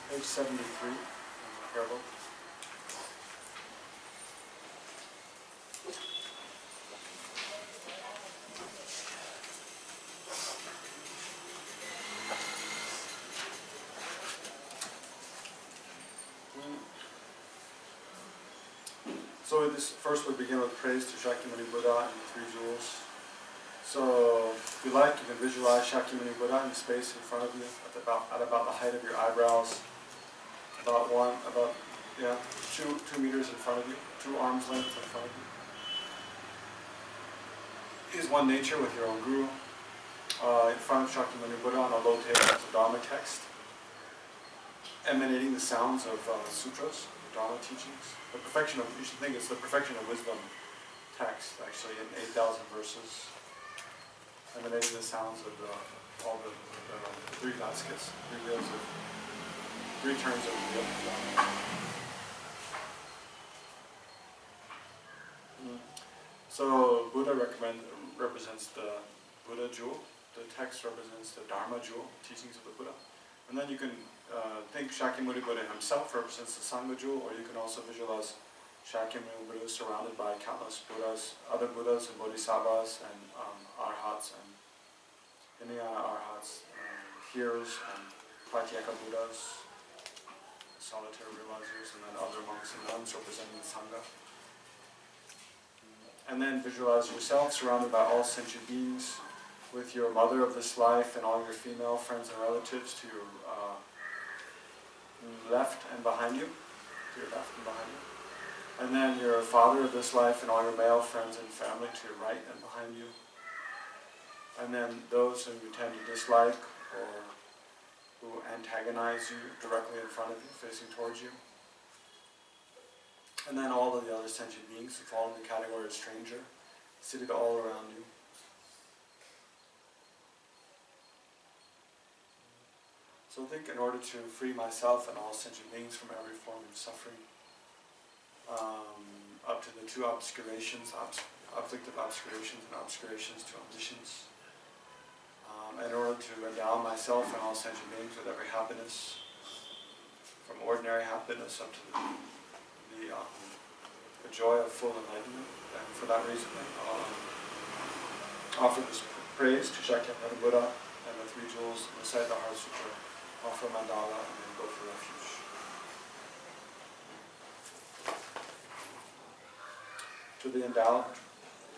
Page 73 in the prayer book. So first we begin with praise to Shakyamuni Buddha and the three jewels. So if you like, you can visualize Shakyamuni Buddha in space in front of you at about the height of your eyebrows, about 2 meters in front of you, 2 arms length in front of you. He's one nature with your own guru. In front of Shakyamuni Buddha on a low table is a Dharma text, emanating the sounds of sutras, Dharma teachings. The perfection of, you should think it's the perfection of wisdom text, actually, in 8,000 verses, emanating the sounds of all the 3 Vaskias, 3 wheels of, 3 turns of the wheel. So Buddha represents the Buddha jewel. The text represents the Dharma jewel, teachings of the Buddha. And then you can think Shakyamuni Buddha himself represents the Sangha jewel, or you can also visualize Shakyamuni Buddha surrounded by countless Buddhas, other Buddhas and Bodhisattvas and Arhats and Hinayana Arhats, hearers and Pratyeka Buddhas, solitary realizers, and then other monks and nuns representing the Sangha. And then visualize yourself surrounded by all sentient beings, with your mother of this life and all your female friends and relatives to your left and behind you, and then your father of this life and all your male friends and family to your right and behind you, and then those whom you tend to dislike or who antagonize you directly in front of you, facing towards you, and then all of the other sentient beings who fall in the category of stranger, seated all around you. So I think in order to free myself and all sentient beings from every form of suffering, up to the 2 obscurations, afflictive obscurations and obscurations to omniscience, in order to endow myself and all sentient beings with every happiness, from ordinary happiness up to the joy of full enlightenment, and for that reason I offer this praise to Shakyamuni Buddha and the 3 jewels, recite the Heart Sutra, offer mandala, and then go for refuge.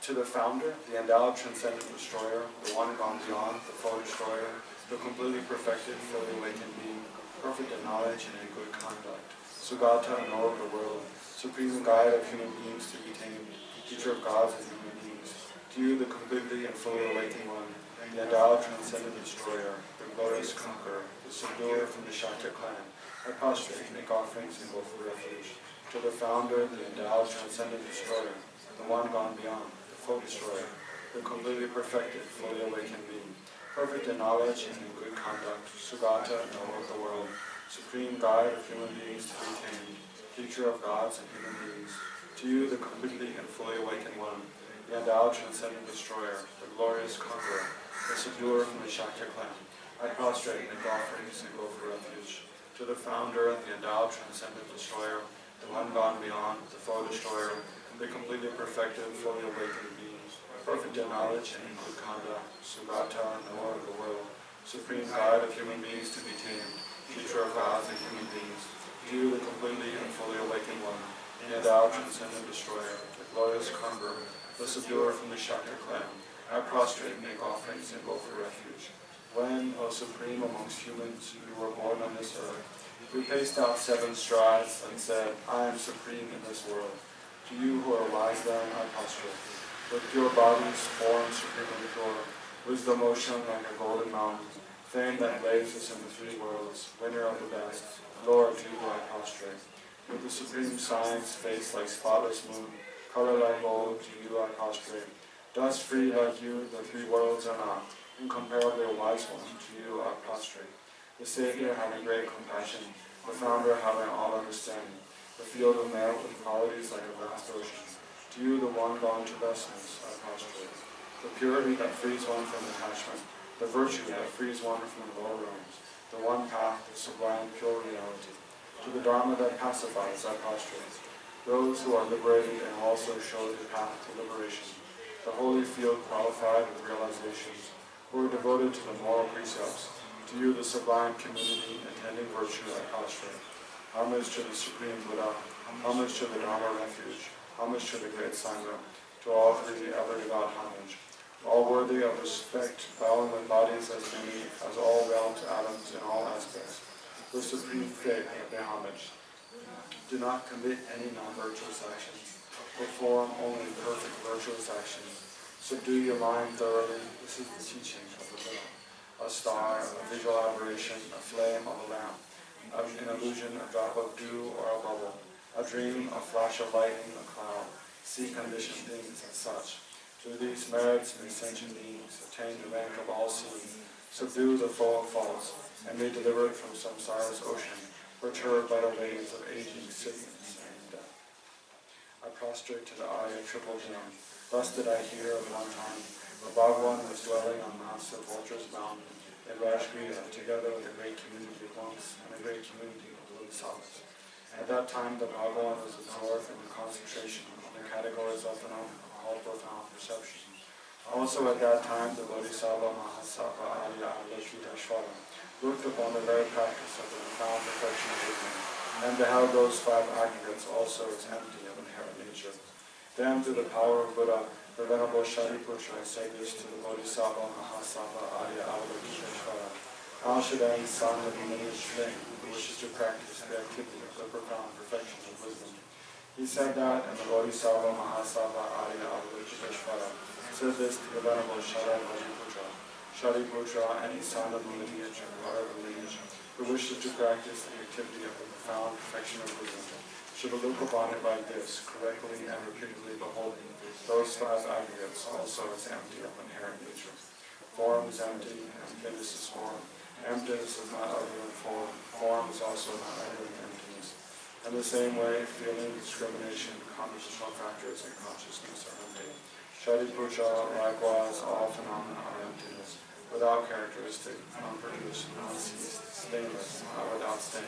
To the founder, the endowed transcendent destroyer, the one gone beyond, the full destroyer, the completely perfected, fully awakened being, perfect in knowledge and in good conduct, Sugata, knower of the world, supreme guide of human beings to be tamed, teacher of gods and human beings, to you the completely and fully awakened one, the endowed transcendent destroyer, the glorious conqueror, the subduer from the Shakya clan, I prostrate, make offerings, and go for refuge. To the founder, the endowed transcendent destroyer, the one gone beyond, the full destroyer, the completely perfected, fully awakened being, perfect in knowledge and in good conduct, Sugata, knower of the world, supreme guide of human beings to be tamed, teacher of gods and human beings, to you the completely and fully awakened one, the endowed transcendent destroyer, the glorious conqueror, the subduer from the Shakya clan, I prostrate, make offerings, and go for refuge. To the founder, the endowed transcendent destroyer, the one gone beyond, the full destroyer, the completely perfected, fully awakened being, perfect in knowledge and in good conduct, Sugata, knower of the world, supreme guide of human beings to be tamed, teacher of gods and human beings, to you the completely and fully awakened one, the endowed transcendent destroyer, the glorious conqueror, the subduer from the Shakya clan, I prostrate, make offerings, and go for refuge. When, O supreme amongst humans, you were born on this earth, you paced out 7 strides and said, I am supreme in this world. To you who are wise then, I prostrate. With pure bodies, forms supremely pure, wisdom ocean like a golden mountain, fame that blazes in the 3 worlds, winner of the best, Lord, to you I prostrate. With the supreme science, face like spotless moon, color like gold, to you I prostrate. Dust free like you, the 3 worlds are not, incomparably wise one, to you I prostrate. The Savior having great compassion, the Founder having all understanding, the field of merit with qualities like a vast ocean. To you, the one gone to vestments, I prostrate. The purity that frees one from attachment, the virtue that frees one from the lower realms, the one path, the sublime pure reality. To the Dharma that pacifies, I prostrate. Those who are liberated and also show the path to liberation. The holy field qualified with realizations, who are devoted to the moral precepts. To you, the sublime community attending virtue, I prostrate. Homage to the Supreme Buddha, homage to the Dharma refuge, homage to the great Sangha, to all three ever devout homage. All worthy of respect, bowing with bodies as many as all realms, atoms, in all aspects. With supreme faith, I pay homage. Do not commit any non-virtuous actions. Perform only perfect virtuous actions. Subdue your mind thoroughly. This is the teaching of the Buddha. A star, a visual aberration, a flame of a lamp, an illusion, a drop of dew or a bubble, a dream, a flash of lightning, a cloud. See conditioned things as such. Through these merits may sentient beings attain the rank of all seeing, subdue the foe of faults, and may deliver it from samsara's ocean, perturbed by the waves of aging, sickness, and death. I prostrate to the eye of triple gem. Thus did I hear at one time, the Bhagavan was dwelling on massive Vulture's Mountain in Rajgriha, together with a great community of monks and a great community of Bodhisattvas. At that time, the Bhagavan was absorbed in the concentration on the categories of phenomena called profound perception. Also at that time, the Bodhisattva Mahasapa Arya Avalokiteshwara looked upon the very practice of the profound perfection of wisdom, and beheld those five aggregates also as empty of inherent nature. Then, through the power of Buddha, the Venerable Shariputra said this to the Bodhisattva Mahasapa Arya Avalokiteshvara, how should any son of the lineage Ling, who wishes to practice the activity of the profound perfection of wisdom? He said that, and the Bodhisattva Mahasapa Arya Avalokiteshvara said this to the Venerable Shariputra. Shariputra, any son of the lineage or whatever lineage, who wishes to practice the activity of the profound perfection of wisdom, should look upon it like this, correctly and repeatedly beholding those five aggregates also as empty of inherent nature. Form is empty, emptiness is form. Emptiness is not other than form. Form is also not other than emptiness. In the same way, feeling, discrimination, compositional factors, and consciousness are empty. Shariputra, likewise, all phenomena are emptiness, without characteristic, unproduced, not ceased, stainless, not without stain,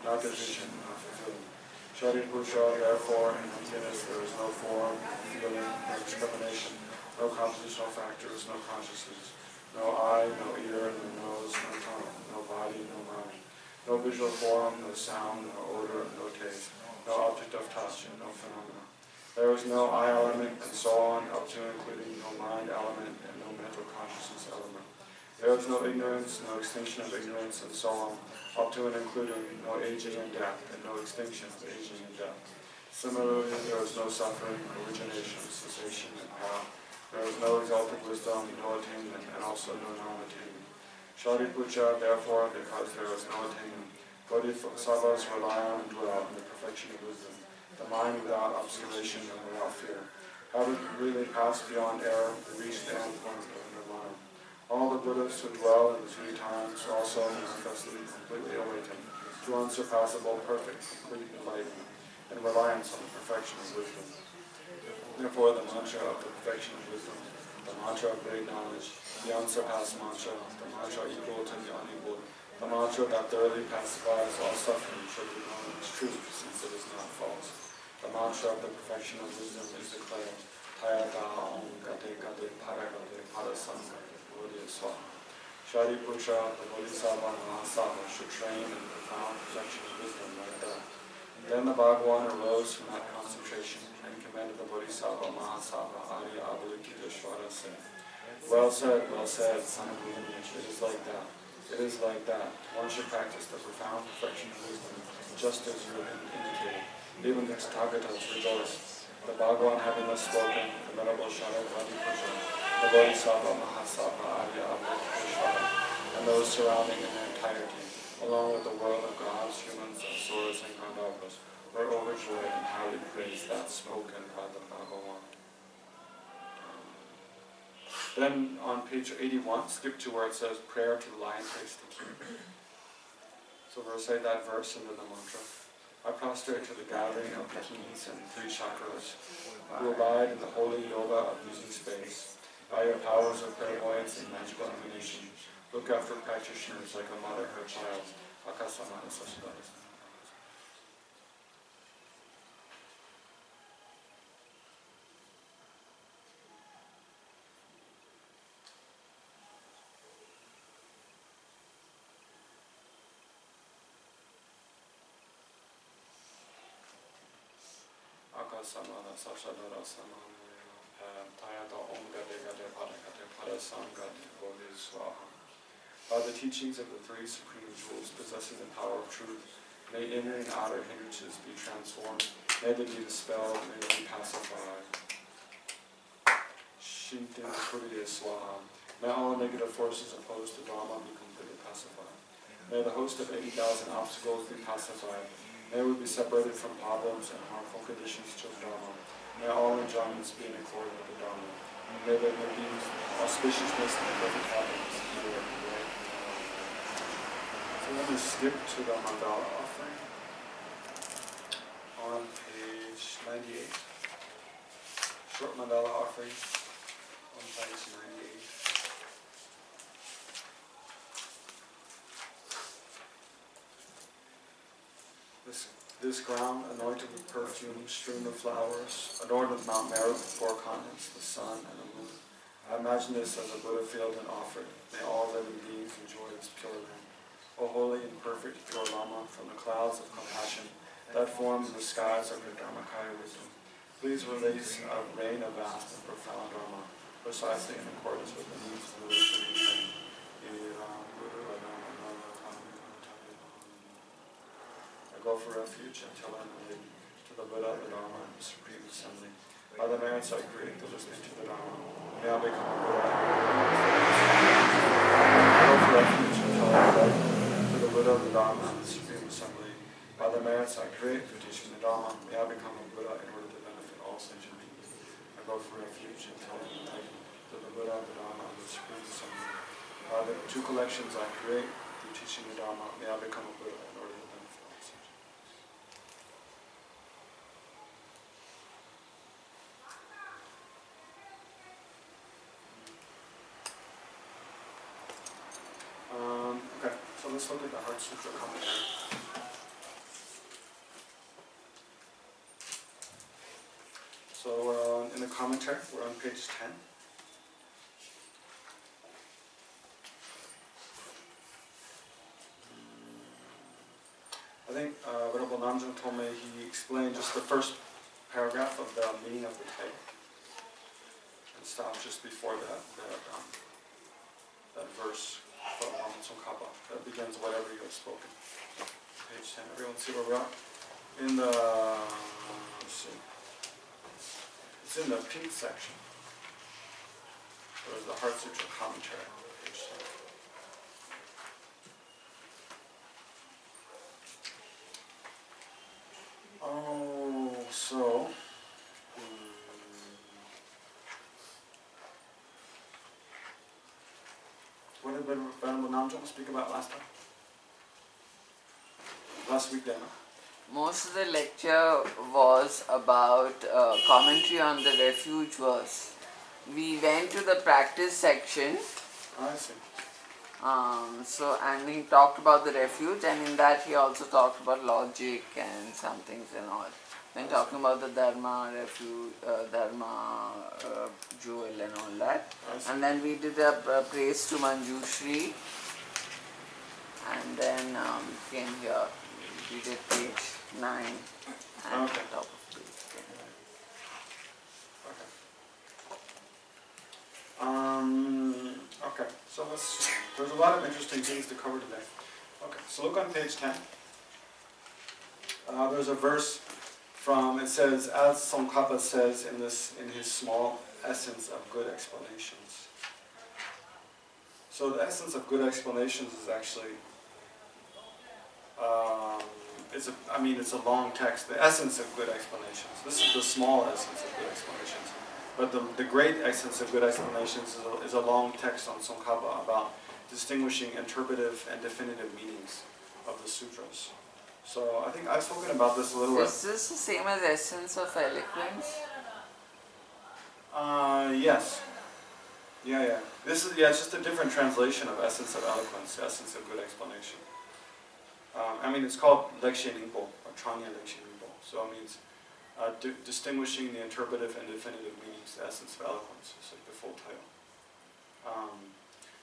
not deficient, not fulfilling. Shariputra, therefore, in emptiness there is no form, no feeling, no discrimination, no compositional factors, no consciousness, no eye, no ear, no nose, no tongue, no body, no mind, no visual form, no sound, no odor, no taste, no object of touch, and no phenomena. There is no I element, and so on, up to including no mind element and no mental consciousness element. There is no ignorance, no extinction of ignorance, and so on, up to and including no aging and death, and no extinction of aging and death. Similarly, there is no suffering, origination, cessation, and path. There is no exalted wisdom, no attainment, and also no non-attainment. Shariputra, therefore, because there is no attainment, Bodhisattvas rely on and dwell in the perfection of wisdom, the mind without obscuration and without fear. Having really passed beyond error, they reach the end point of nirvana. All the Buddhas who dwell in the three times also manifestly completely awaken to unsurpassable, perfect, complete enlightenment, and reliance on the perfection of wisdom. Therefore, the mantra of the perfection of wisdom, the mantra of great knowledge, the unsurpassed mantra, the mantra equal to the unequal, the mantra that thoroughly pacifies all suffering should be known as truth, since it is not false. The mantra of the perfection of wisdom is declared, Tayata Om Gate Gate Paragate Parasamgate Bodhi Swa. Shariputra, the Bodhisattva Mahasapa, should train in the profound perfection of wisdom like that. Then the Bhagavan arose from that concentration and commended the Bodhisattva Mahasapa Arya Avalokiteshvara, saying, well said, son of the lineage, it is like that. It is like that. One should practice the profound perfection of wisdom, just as you have indicated. Even the Tathagatas rejoice. The Bhagavan having thus spoken, the Venerable Shakyamuni Buddha, the Bodhisattva Mahasapa Arya Avalokiteshvara, and those surrounding in their entirety, along with the world of gods, humans, asuras, and Gandharvas, were overjoyed and highly praised that spoken by the Bhagavan. Then on page 81, skip to where it says prayer to the lion-faced king. So we'll say that verse and then the mantra. I prostrate to the gathering of the kings and three chakras, who abide in the holy yoga of using space, by your powers of clairvoyance and magical emanation. Look after practitioners like a mother her child. Akasamana Sashidara. Akasamana Sashidara Samana. By the teachings of the three supreme jewels possessing the power of truth, may inner and outer hindrances be transformed, may they be dispelled, may they be pacified. Shintin Kuriya Swaha. May all negative forces opposed to Dharma be completely pacified. May the host of 80,000 obstacles be pacified. May we be separated from problems and harmful conditions to Dharma. May all enjoyments be in accord with the Dharma. May there be auspiciousness and perfect happiness here and right now. So let me skip to the mandala offering on page 98. Short mandala offering on page 98. This ground, anointed with perfume, strewn with flowers, adorned with Mount Meru, the four continents, the sun, and the moon. I imagine this as a Buddha field and offering. May all living beings enjoy this pure land. O holy and perfect pure Lama, from the clouds of compassion that form the skies of your Dharmakaya wisdom, please release a rain of vast and profound Dharma, precisely in accordance with the needs of the living beings. I go for refuge until I'm related to the Buddha, the Dharma, and the Supreme Assembly. By the merits I create the listening to the Dharma, may I become a Buddha. I go for refuge until I'm related to the Buddha, the Dharma, and the Supreme Assembly. By the merits I create for teaching the Dharma, may I become a Buddha in order to benefit all sentient beings. I go for refuge until I'm related to the Buddha, the Dharma, and the Supreme Assembly. By the two collections I create through teaching the Dharma, may I become a Buddha in order to benefit all sentient beings. Okay, so let's look at the Heart Sutra commentary. So in the commentary, we're on page 10. I think Venerable Namjung told me he explained just the first paragraph of the meaning of the text and stopped just before that verse from Lama Zopa that begins whatever you have spoken. Page 10. Everyone see where we're at? In the, let's see. It's in the pink section. There's the Heart Sutra commentary on page 10. Oh, so what did Venerable Namjung speak about last time? Last week, then? Most of the lecture was about commentary on the refuge verse. We went to the practice section. I see. And he talked about the refuge, and in that he also talked about logic and some things and all. When talking about the Dharma, refuge, jewel and all that. And then we did a praise to Manjushri, and then came here. We did page 9 and okay. top of page 10. Okay, so there's a lot of interesting things to cover today. Okay, so look on page 10. There's a verse from, it says, as Tsongkhapa says in his small essence of good explanations. So the essence of good explanations is actually, it's a long text. The essence of good explanations. This is the small essence of good explanations. But the great essence of good explanations is a long text on Tsongkhapa about distinguishing interpretive and definitive meanings of the sutras. So I think I've spoken about this a little bit. Is this the same as essence of eloquence? Yes. Yeah. This is, it's just a different translation of essence of eloquence, essence of good explanation. I mean, it's called Lekshe Ningpo, or Changya Lekshe Ningpo. So it means distinguishing the interpretive and definitive meanings, the essence of eloquence, is like the full title.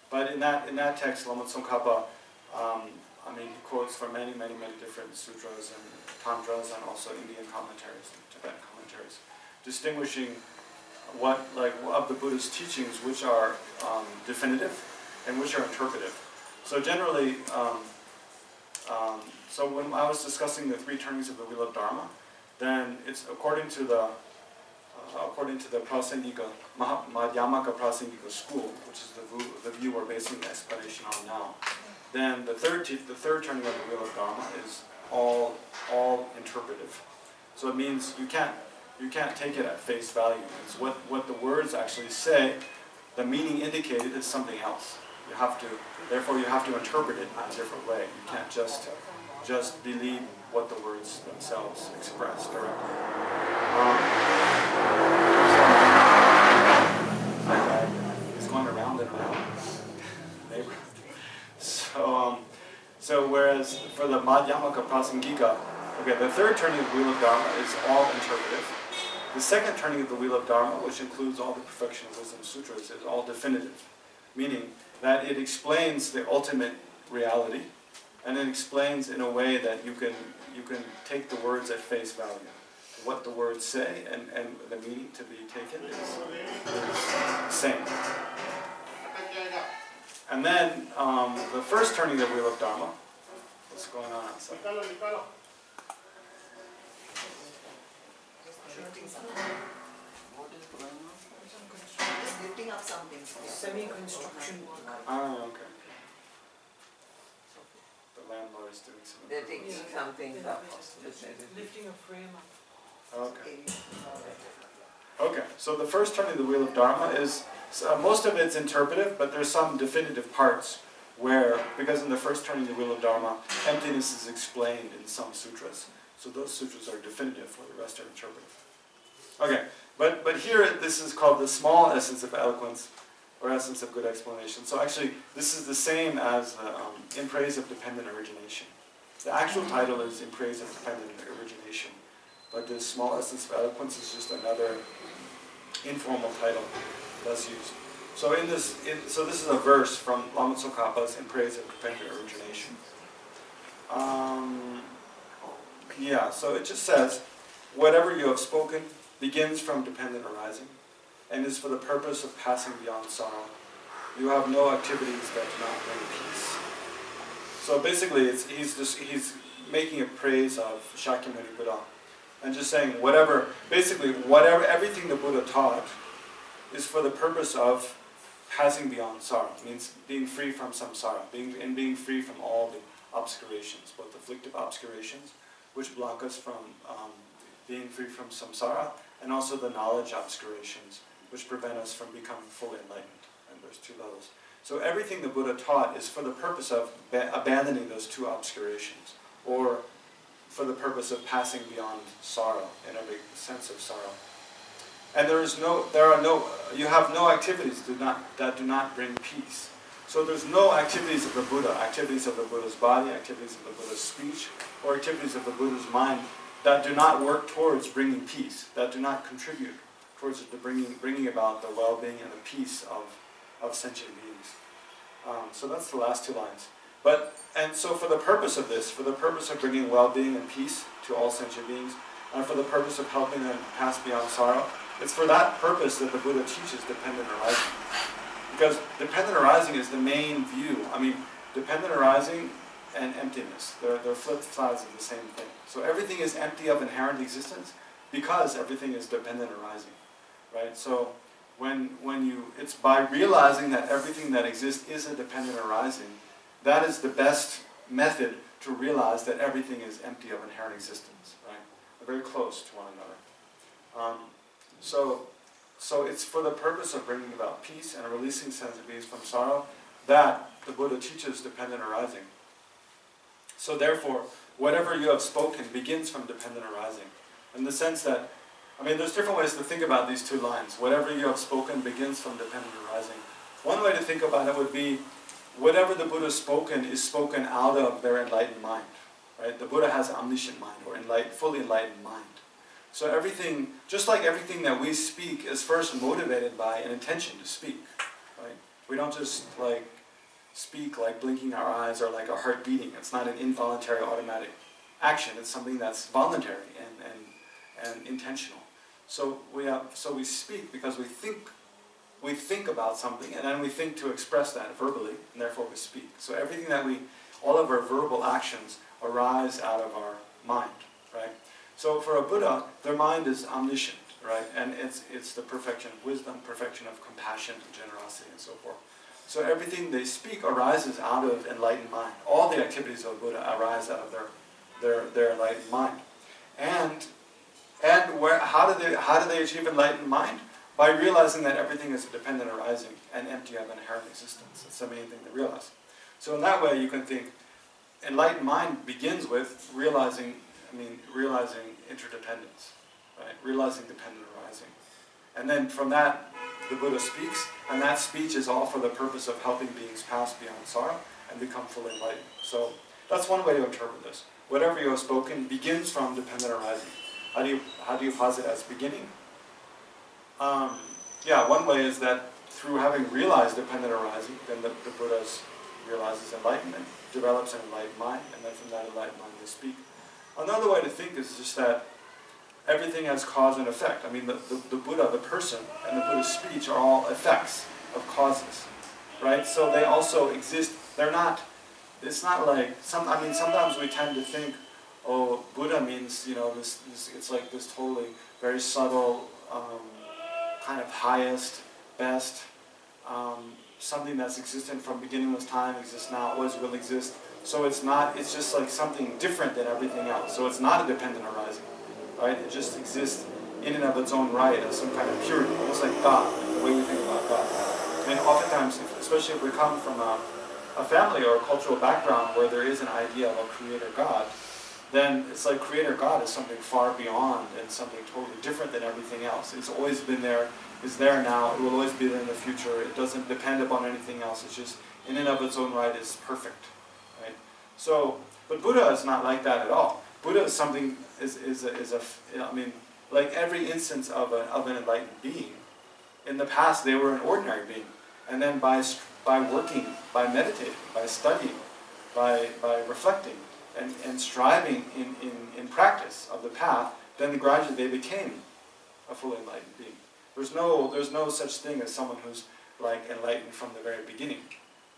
But in that text, Lama Tsongkhapa, I mean, he quotes from many different sutras and tantras, and also Indian commentaries, and Tibetan commentaries, distinguishing what, of the Buddha's teachings, which are definitive and which are interpretive. So generally, so when I was discussing the 3 turnings of the wheel of Dharma, then it's according to the Prasangika, Madhyamaka Prasangika school, which is the view we're basing the explanation on now. Then the third turning of the wheel of Dharma is all interpretive. So it means you can't take it at face value. It's what the words actually say. The meaning indicated is something else. Therefore you have to interpret it in a different way. You can't just believe what the words themselves express directly. It's going around and around. So whereas for the Madhyamaka Prasangika, okay, the third turning of the wheel of Dharma is all interpretive. The second turning of the wheel of Dharma, which includes all the Perfection of Wisdom Sutras, is all definitive, meaning that it explains the ultimate reality, and it explains in a way that you can take the words at face value. What the words say and the meaning to be taken is the same. And then the first turning of the wheel of Dharma, what's going on outside? What is going on? Just lifting up something. Semi-construction work. Ah, okay. The landlord is doing something. They're taking something up. Lifting a frame up. Okay. Okay, so the first turning of the wheel of Dharma is, most of it's interpretive, but there's some definitive parts where, because in the first turning of the wheel of Dharma, emptiness is explained in some sutras. So those sutras are definitive, while the rest are interpretive. Okay, but here this is called the small essence of eloquence, or essence of good explanation. So actually, this is the same as the In Praise of Dependent Origination. The actual title is In Praise of Dependent Origination, but the small essence of eloquence is just another informal title that's used. So so this is a verse from Lama Tsongkhapa's In Praise of Dependent Origination. Yeah, so it just says, whatever you have spoken begins from dependent arising, and is for the purpose of passing beyond sorrow. You have no activities that do not bring peace. So basically, he's making a praise of Shakyamuni Buddha, and just saying everything the Buddha taught is for the purpose of passing beyond sorrow. It means being free from samsara, being free from all the obscurations, both afflictive obscurations, which block us from being free from samsara, and also the knowledge obscurations, which prevent us from becoming fully enlightened. And there's 2 levels. So everything the Buddha taught is for the purpose of abandoning those 2 obscurations, or for the purpose of passing beyond sorrow, in every sense of sorrow. And you have no activities that do not bring peace. So there's no activities of the Buddha, activities of the Buddha's body, activities of the Buddha's speech, or activities of the Buddha's mind that do not work towards bringing peace, that do not contribute towards bringing about the well-being and the peace of sentient beings. So that's the last 2 lines. And so for the purpose of this, for the purpose of bringing well-being and peace to all sentient beings, and for the purpose of helping them pass beyond sorrow, it's for that purpose that the Buddha teaches dependent arising. Because dependent arising is the main view. I mean, dependent arising and emptiness, they're flip sides of the same thing. So everything is empty of inherent existence because everything is dependent arising, right? So it's by realizing that everything that exists is a dependent arising, that is the best method to realize that everything is empty of inherent existence, right? They're very close to one another. So it's for the purpose of bringing about peace and releasing sentient beings from sorrow that the Buddha teaches dependent arising. So therefore, whatever you have spoken begins from dependent arising. In the sense that, I mean, there's different ways to think about these 2 lines. Whatever you have spoken begins from dependent arising. one way to think about it would be, whatever the Buddha has spoken is spoken out of their enlightened mind. Right? The Buddha has an omniscient mind, or fully enlightened mind. So everything, just like everything that we speak, is first motivated by an intention to speak. Right? We don't just like speak like blinking our eyes or like our heart beating. It's not an involuntary automatic action. It's something that's voluntary and intentional. So we speak because we think about something, and then we think to express that verbally, and therefore we speak. So everything that all of our verbal actions arise out of our mind, right? So for a Buddha, their mind is omniscient, right? And it's the perfection of wisdom, perfection of compassion, generosity, and so forth. So everything they speak arises out of enlightened mind. All the activities of Buddha arise out of their enlightened mind. And how do they achieve enlightened mind? By realizing that everything is a dependent arising and empty of inherent existence. That's the main thing to realize. So in that way, you can think enlightened mind begins with realizing interdependence, right? Realizing dependent arising. And then from that, the Buddha speaks, and that speech is all for the purpose of helping beings pass beyond sorrow and become fully enlightened. So that's one way to interpret this. Whatever you have spoken begins from dependent arising. How do you posit as beginning? One way is that through having realized dependent arising, then the Buddha realizes enlightenment, develops an enlightened mind, and then from that enlightened mind they speak. Another way to think is just that everything has cause and effect. I mean, the Buddha, the person, and the Buddha's speech are all effects of causes, right? So they also exist. It's not like, sometimes we tend to think, oh, Buddha means, this it's like this totally very subtle, kind of highest, best, something that's existent from beginningless time, exists now, always will exist. So it's just like something different than everything else. So it's not a dependent arising, right? It just exists in and of its own right as some kind of purity, almost like God, the way we think about God. And oftentimes, especially if we come from a family or a cultural background where there is an idea of a creator God, then it's like creator God is something far beyond and something totally different than everything else. It's always been there, is there now, it will always be there in the future. It doesn't depend upon anything else. It's just in and of its own right is perfect, right? So, but Buddha is not like that at all. Buddha is something, like every instance of an enlightened being, in the past they were an ordinary being. And then by working, by meditating, by studying, by reflecting, and striving in practice of the path, then gradually they became a fully enlightened being. There's no such thing as someone who's like enlightened from the very beginning,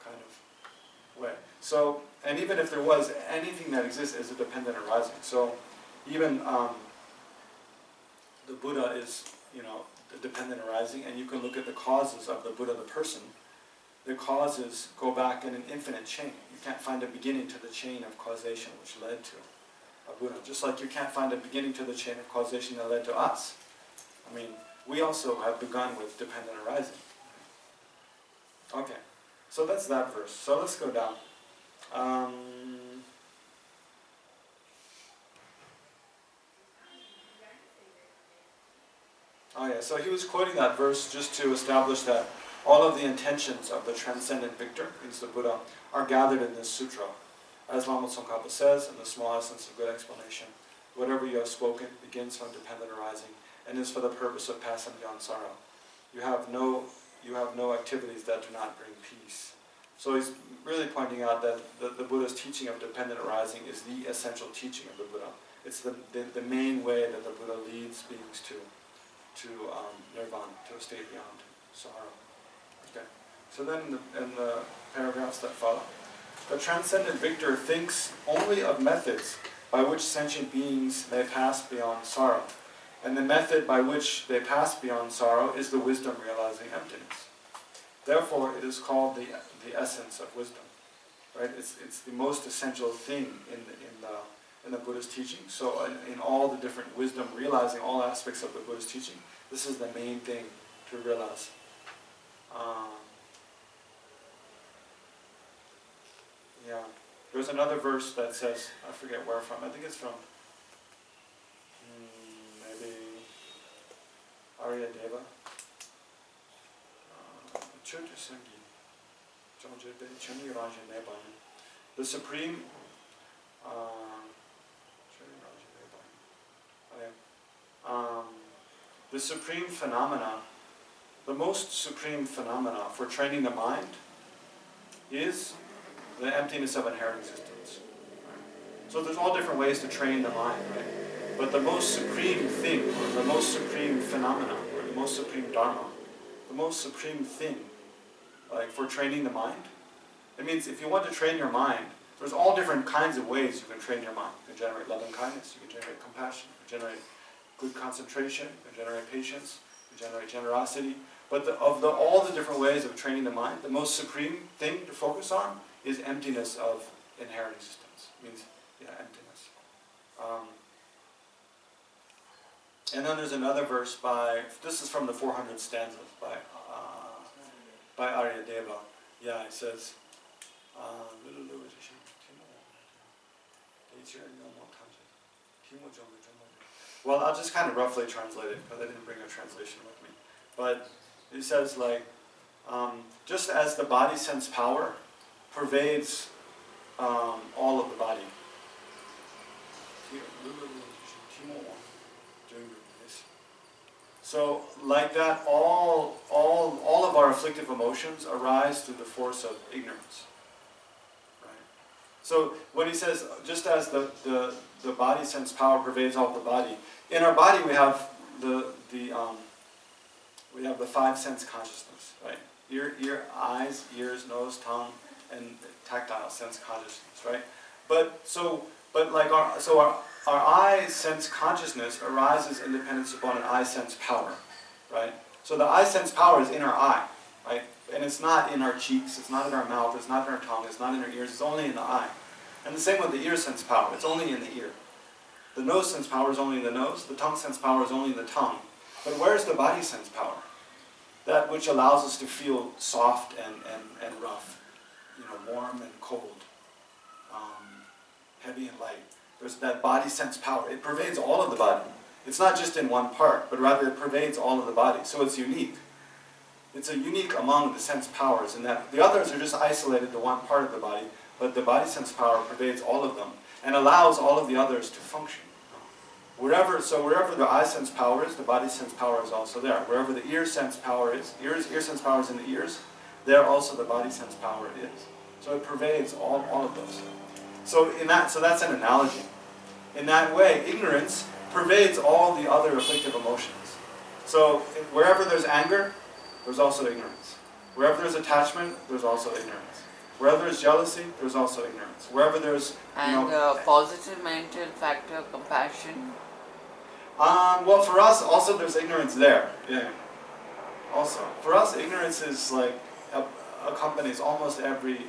kind of way. So, and even if there was, anything that exists is a dependent arising. So, even the Buddha is, the dependent arising, and you can look at the causes of the Buddha, the person. The causes go back in an infinite chain. You can't find a beginning to the chain of causation which led to a Buddha. Just like you can't find a beginning to the chain of causation that led to us. I mean, we also have begun with dependent arising. Okay, so that's that verse. So let's go down. So he was quoting that verse just to establish that all of the intentions of the transcendent victor, means the Buddha, are gathered in this sutra. As Lama Zopa says in the Small Essence of Good Explanation, whatever you have spoken begins from dependent arising and is for the purpose of passing beyond sorrow. You have no activities that do not bring peace. So he's really pointing out that the Buddha's teaching of dependent arising is the essential teaching of the Buddha. It's the main way that the Buddha leads beings to nirvana, to a state beyond sorrow. Okay. So then in the paragraphs that follow, the transcendent victor thinks only of methods by which sentient beings may pass beyond sorrow. And the method by which they pass beyond sorrow is the wisdom realizing emptiness. Therefore, it is called the essence of wisdom. Right? It's the most essential thing in the Buddhist teaching. So in all the different wisdom, realizing all aspects of the Buddhist teaching, this is the main thing to realize. There's another verse that says, I forget where from, I think it's from maybe Arya Deva. Choe Sangi. The supreme the supreme phenomena, the most supreme phenomena for training the mind is the emptiness of inherent existence. Right? So there's all different ways to train the mind, right? But the most supreme thing, or the most supreme phenomena, or the most supreme dharma, the most supreme thing, like for training the mind, it means if you want to train your mind, there's all different kinds of ways you can train your mind. You can generate love and kindness, you can generate compassion, you can generate good concentration, you can generate patience, you can generate generosity. But all the different ways of training the mind, the most supreme thing to focus on is emptiness of inherent existence. It means, emptiness. And then there's another verse this is from the 400 stanzas by Aryadeva. Yeah, it says, well, I'll just kind of roughly translate it because I didn't bring a translation with me. But it says just as the body sense power pervades all of the body. So, like that, all of our afflictive emotions arise through the force of ignorance. Right? So, when he says, just as the body sense power pervades all the body, in our body we have the five sense consciousness, right? Ear, eyes, ears, nose, tongue, and tactile sense consciousness, right? Our eye sense consciousness arises in dependence upon an eye sense power, right? So the eye sense power is in our eye, right? And it's not in our cheeks, it's not in our mouth, it's not in our tongue, it's not in our ears, it's only in the eye. And the same with the ear sense power, it's only in the ear. The nose sense power is only in the nose, the tongue sense power is only in the tongue. But where's the body sense power? That which allows us to feel soft and rough, warm and cold, heavy and light. There's that body sense power. It pervades all of the body. It's not just in one part, but rather it pervades all of the body. So it's unique. It's unique among the sense powers in that the others are just isolated to one part of the body, but the body sense power pervades all of them and allows all of the others to function. Wherever the eye sense power is, the body sense power is also there. Wherever the ear sense power is, ear sense power is in the ears, there also the body sense power is. So it pervades all of those. So that's an analogy. In that way, ignorance pervades all the other afflictive emotions. So wherever there's anger, there's also ignorance. Wherever there's attachment, there's also ignorance. Wherever there's jealousy, there's also ignorance. Wherever there's positive mental factor, compassion. Well, for us also there's ignorance there. Yeah. Also, for us, ignorance is like accompanies almost every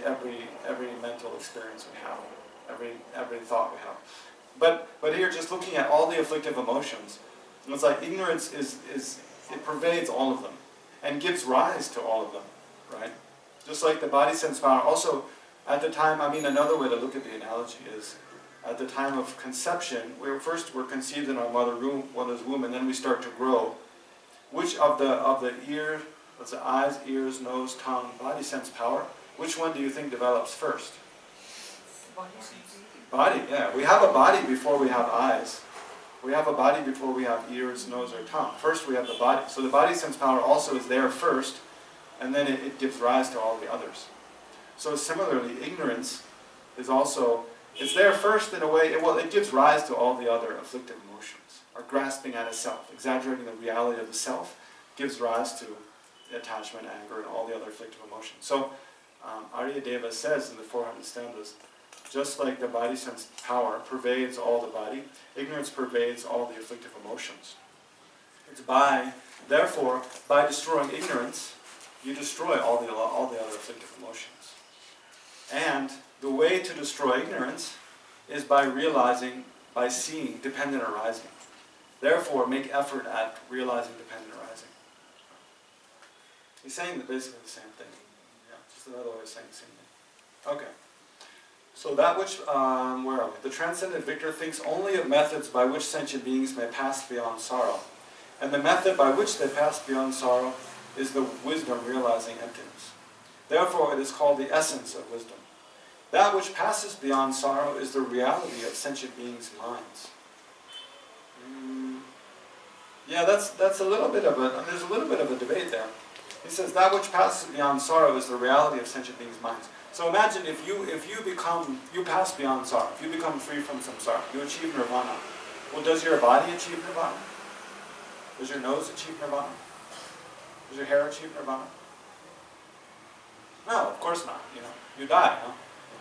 mental experience we have, every thought we have. But here, just looking at all the afflictive emotions, it's like ignorance it pervades all of them and gives rise to all of them, right? Just like the body sense power. Also, at the time, another way to look at the analogy is, at the time of conception, we're conceived in our mother's womb, and then we start to grow. Which of the ear, let's say eyes, ears, nose, tongue, body sense power, which one do you think develops first? Body, yeah. We have a body before we have eyes. We have a body before we have ears, nose, or tongue. First we have the body. So the body sense power also is there first, and then it gives rise to all the others. So similarly, ignorance is also, it's there first in a way, it gives rise to all the other afflictive emotions. Our grasping at a self, exaggerating the reality of the self, gives rise to attachment, anger, and all the other afflictive emotions. So Aryadeva says in the 400 stanzas, just like the body sense power pervades all the body, ignorance pervades all the afflictive emotions. It's therefore, by destroying ignorance, you destroy all the other afflictive emotions. And the way to destroy ignorance is by seeing dependent arising. Therefore, make effort at realizing dependent arising. He's saying basically the same thing. Yeah, just another way of saying the same thing. Okay. So that which, where are we? The transcendent victor thinks only of methods by which sentient beings may pass beyond sorrow. And the method by which they pass beyond sorrow is the wisdom realizing emptiness. Therefore, it is called the essence of wisdom. That which passes beyond sorrow is the reality of sentient beings' minds. Yeah, that's a little bit of there's a little bit of a debate there. He says that which passes beyond sorrow is the reality of sentient beings' minds. So imagine if you pass beyond sorrow, if you become free from samsara, you achieve nirvana. Well, does your body achieve nirvana? Does your nose achieve nirvana? Does your hair achieve nirvana? No, of course not. You know, you die. No?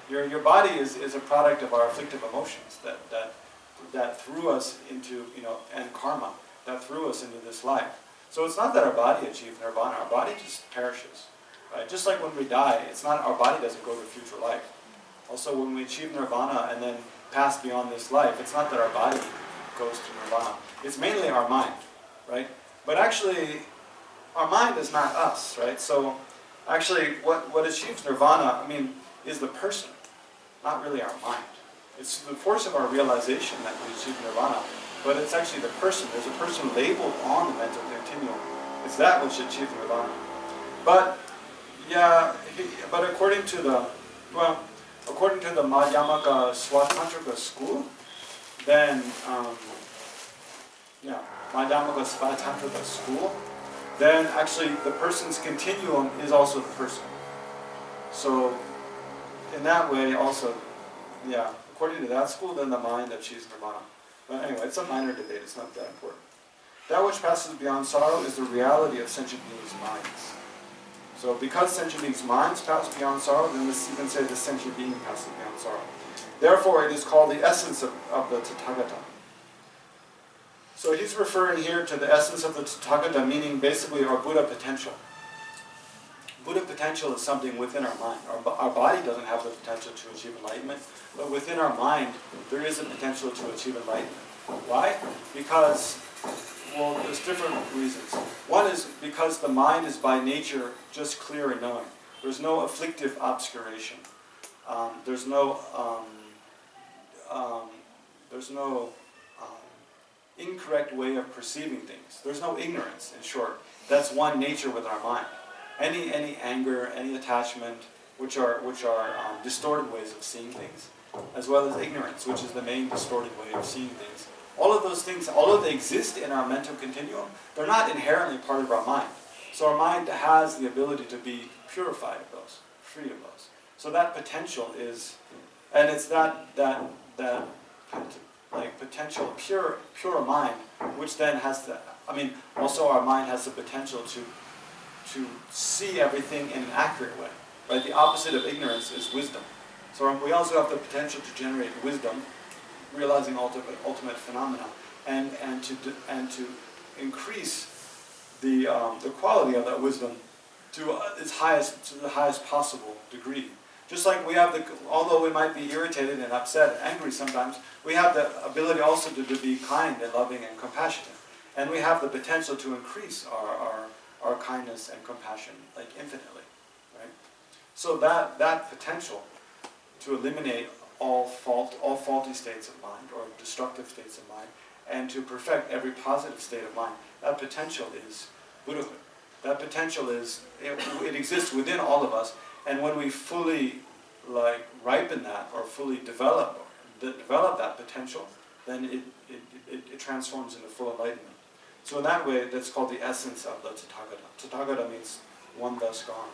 Your body is a product of our afflictive emotions that threw us into, you know, and karma that threw us into this life. So it's not that our body achieves nirvana. Our body just perishes. Right? Just like when we die, it's not our body doesn't go to future life. Also, when we achieve nirvana and then pass beyond this life, it's not that our body goes to nirvana. It's mainly our mind, right? But actually, our mind is not us, right? So actually, what achieves nirvana, I mean, is the person, not really our mind. It's the force of our realization that we achieve nirvana, but it's actually the person. There's a person labeled on the mental continuum. It's that which achieves nirvana. But yeah, but according to the Madhyamaka Swatantrika school, then Madhyamaka Swatantrika school, then actually the person's continuum is also the person. So in that way also, yeah, according to that school, then the mind achieves nirvana. But anyway, it's a minor debate, it's not that important. That which passes beyond sorrow is the reality of sentient beings' minds. So because sentient beings' minds pass beyond sorrow, then you can say the sentient being passes beyond sorrow. Therefore, it is called the essence of the Tathagata. So he's referring here to the essence of the Tathagata, meaning basically our Buddha potential. Buddha potential is something within our mind. Our body doesn't have the potential to achieve enlightenment, but within our mind, there is a potential to achieve enlightenment. Why? Because, well, there's different reasons. One is because the mind is by nature just clear and knowing. There's no afflictive obscuration. There's no incorrect way of perceiving things. There's no ignorance, in short. That's one nature with our mind. Any anger, any attachment, which are distorted ways of seeing things, as well as ignorance, which is the main distorted way of seeing things. All of those things, although they exist in our mental continuum, they're not inherently part of our mind. So our mind has the ability to be purified of those, free of those. So that potential is, and it's that potential pure mind, which then has the, also our mind has the potential to see everything in an accurate way. Right? The opposite of ignorance is wisdom. So we also have the potential to generate wisdom, realizing ultimate phenomena, and to increase the quality of that wisdom to the highest possible degree. Just like we have although we might be irritated and upset and angry sometimes, we have the ability also to be kind and loving and compassionate, and we have the potential to increase our kindness and compassion like infinitely, right? So that potential to eliminate all faulty states of mind or destructive states of mind, and to perfect every positive state of mind, that potential is Buddhahood. That potential is, it exists within all of us, and when we fully ripen that or fully develop that potential, then it transforms into full enlightenment. So in that way, that's called the essence of the Tathagata. Tathagata means one thus gone.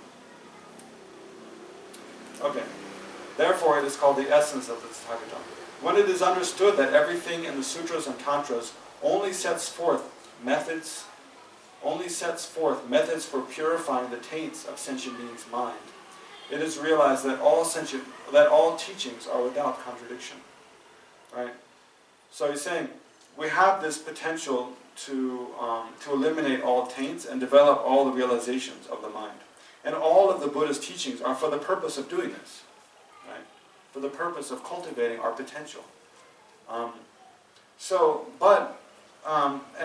Okay. Therefore, it is called the essence of the Tathagata. When it is understood that everything in the sutras and tantras only sets forth methods for purifying the taints of sentient beings' mind, it is realized that all teachings are without contradiction. Right? So he's saying we have this potential to eliminate all taints and develop all the realizations of the mind. And all of the Buddha's teachings are for the purpose of doing this. Right? For the purpose of cultivating our potential. And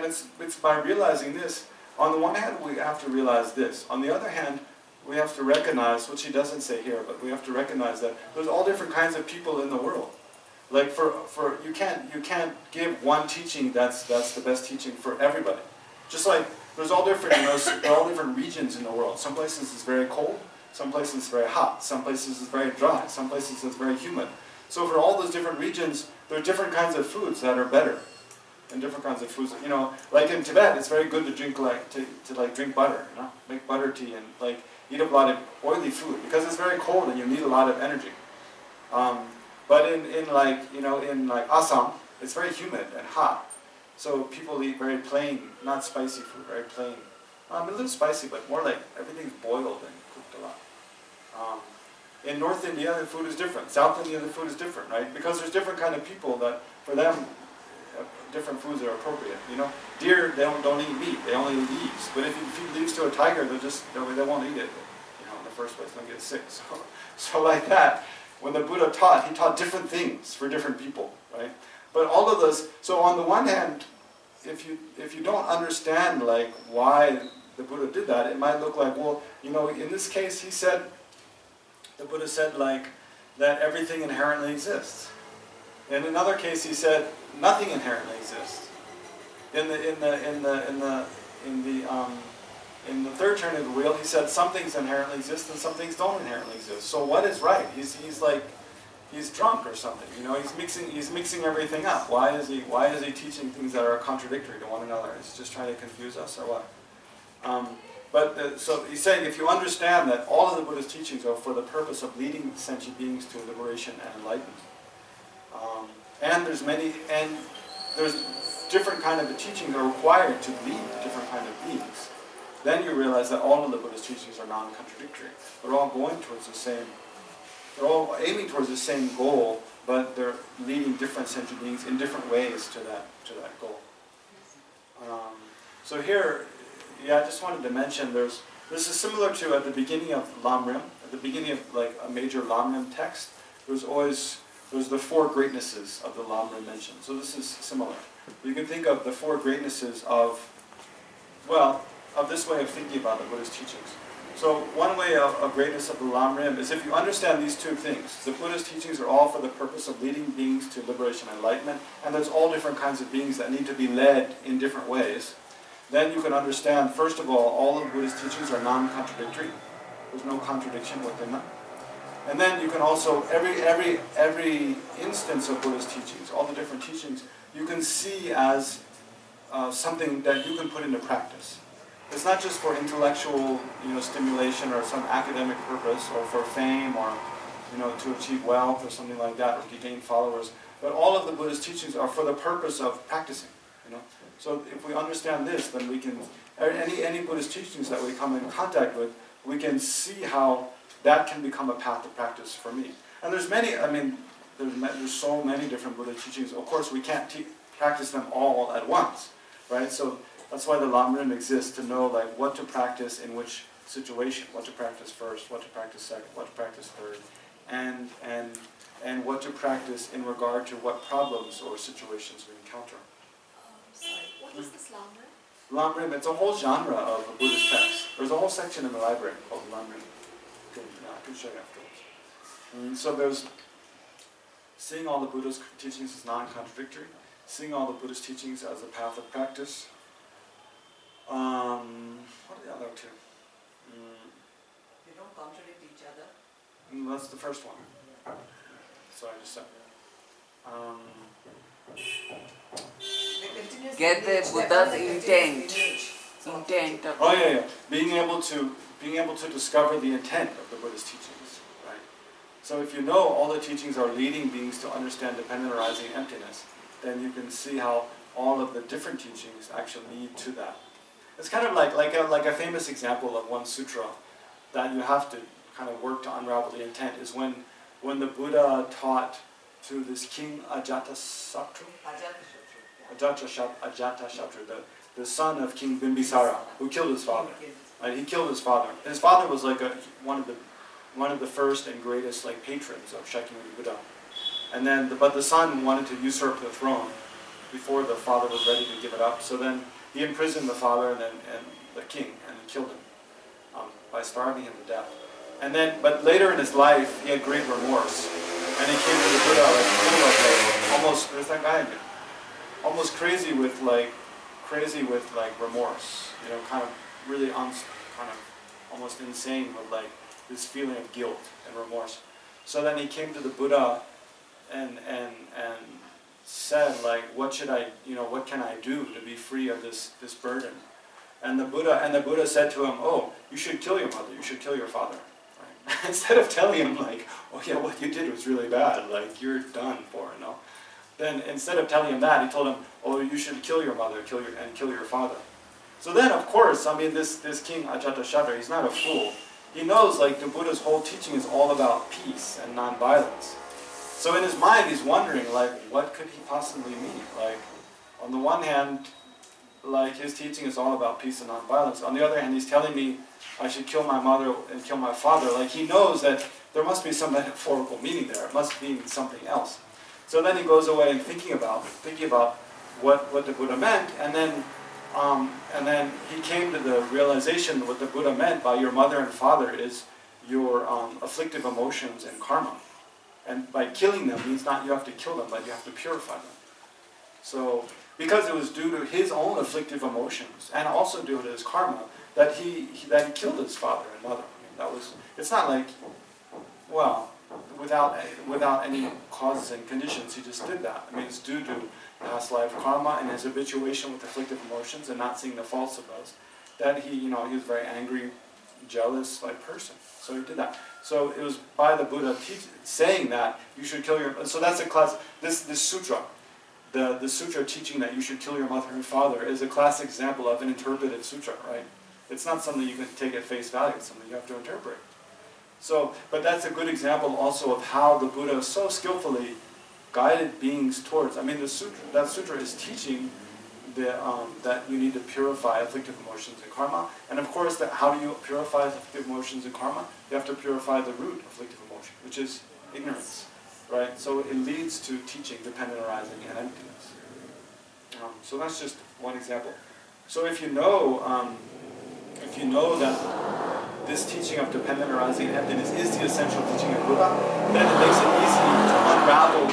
it's by realizing this. On the one hand, we have to realize this. On the other hand, we have to recognize, which he doesn't say here, but we have to recognize that there's all different kinds of people in the world. Like you can't give one teaching that's the best teaching for everybody. Just like there's all different regions in the world. Some places it's very cold, Some places it's very hot, some places it's very dry, some places it's very humid. So for all those different regions, there are different kinds of foods that are better. And different kinds of foods, you know, like in Tibet, it's very good to drink drink butter, you know, make butter tea and like eat a lot of oily food because it's very cold and you need a lot of energy. But in Assam, it's very humid and hot, so people eat very plain, not spicy food, very plain. A little spicy, but more like everything's boiled and cooked a lot. In North India, the food is different. South India, the food is different, right? Because there's different kind of people that, for them, different foods are appropriate. You know, deer they don't eat meat; they only eat leaves. But if you feed leaves to a tiger, they won't eat it. You know, in the first place, they'll get sick. So like that, when the Buddha taught, he taught different things for different people, right? But all of those. So on the one hand, if you don't understand like why the Buddha did that, it might look like, well, you know, in this case, the Buddha said like that everything inherently exists. In another case, he said nothing inherently exists. In the third turn of the wheel, he said some things inherently exist and some things don't inherently exist. So what is right? He's drunk or something. You know, he's mixing everything up. Why is he teaching things that are contradictory to one another? Is he just trying to confuse us or what? So he's saying if you understand that all of the Buddha's teachings are for the purpose of leading sentient beings to liberation and enlightenment. And there's different kind of teachings are required to lead different kind of beings. Then you realize that all of the Buddhist teachings are non-contradictory. They're all going towards the same. They're all aiming towards the same goal, but they're leading different sentient beings in different ways to that goal. So here, I just wanted to mention this is similar to at the beginning of Lamrim, at the beginning of like a major Lamrim text. There's the four greatnesses of the Lamrim mentioned. So this is similar. You can think of the four greatnesses of this way of thinking about the Buddhist teachings. So one way of greatness of the Lamrim is if you understand these two things. The Buddhist teachings are all for the purpose of leading beings to liberation and enlightenment, and there's all different kinds of beings that need to be led in different ways. Then you can understand, first of all of the Buddhist teachings are non-contradictory. There's no contradiction within them. And then you can also, every instance of Buddhist teachings, all the different teachings, you can see as something that you can put into practice. It's not just for intellectual, stimulation or some academic purpose, or for fame, or to achieve wealth or something like that, or to gain followers. But all of the Buddhist teachings are for the purpose of practicing. So if we understand this, then we can any Buddhist teachings that we come in contact with, we can see how that can become a path of practice for me. And there's many. There's so many different Buddhist teachings. Of course, we can't practice them all at once, right? So that's why the Lamrim exists, to know like what to practice in which situation, what to practice first, what to practice second, what to practice third, and what to practice in regard to what problems or situations we encounter. Sorry, what is this Lamrim? Lamrim, it's a whole genre of a Buddhist text. There's a whole section in the library called Lamrim. I can show you afterwards. So there's seeing all the Buddhist teachings as non-contradictory, seeing all the Buddhist teachings as a path of practice. What are the other two? They don't contradict each other. That's the first one. So I just said. Get the Buddha's intent. Intent of Being able to discover the intent of the Buddhist teachings, right? So if you know all the teachings are leading beings to understand dependent arising emptiness, then you can see how all of the different teachings actually lead to that. It's kind of like a famous example of one sutra that you have to kind of work to unravel the intent is when the Buddha taught to this king Ajatasattu, the son of King Bimbisara, who killed his father. Right? He killed his father. His father was like one of the first and greatest patrons of Shakyamuni Buddha. And then, but the son wanted to usurp the throne before the father was ready to give it up. So then he imprisoned the father and the king, and he killed him by starving him to death. And then, but later in his life, he had great remorse, and he came to the Buddha almost. There's that guy again. Almost crazy with remorse. Kind of really kind of almost insane with this feeling of guilt and remorse. So then he came to the Buddha and said, like, what should I, what can I do to be free of this burden? And the Buddha said to him, oh, you should kill your mother, you should kill your father. Right? Instead of telling him, like, oh yeah, what you did was really bad, like, you're done for, Then instead of telling him that, he told him, oh, you should kill your mother, kill your father. So then, of course, I mean, this king Ajatashattra, he's not a fool. He knows, like, the Buddha's whole teaching is all about peace and non-violence. So in his mind, he's wondering, like, what could he possibly mean? Like, on the one hand, like, his teaching is all about peace and non-violence. On the other hand, he's telling me I should kill my mother and kill my father. Like, he knows that there must be some metaphorical meaning there. It must mean something else. So then he goes away and thinking about what the Buddha meant, and then he came to the realization that what the Buddha meant by your mother and father is your afflictive emotions and karma. And by killing them means not you have to kill them, but you have to purify them. So, because it was due to his own afflictive emotions, and also due to his karma, that he killed his father and mother. I mean, it's not like, well, without any causes and conditions, he just did that. I mean, it's due to past life karma and his habituation with afflictive emotions and not seeing the faults of those. That he was a very angry, jealous person. So he did that. So it was by the Buddha saying that you should kill your. So that's a class. This sutra, the sutra teaching that you should kill your mother and father is a classic example of an interpreted sutra, right? It's not something you can take at face value. It's something you have to interpret. So, but that's a good example also of how the Buddha so skillfully guided beings towards. I mean, that sutra is teaching that you need to purify afflictive emotions and karma. And of course, how do you purify afflictive emotions and karma? You have to purify the root of afflictive emotion, which is ignorance, right? So it leads to teaching dependent arising and emptiness. So that's just one example. So if you know that this teaching of dependent arising and emptiness is the essential teaching of Buddha, then it makes it easy to unravel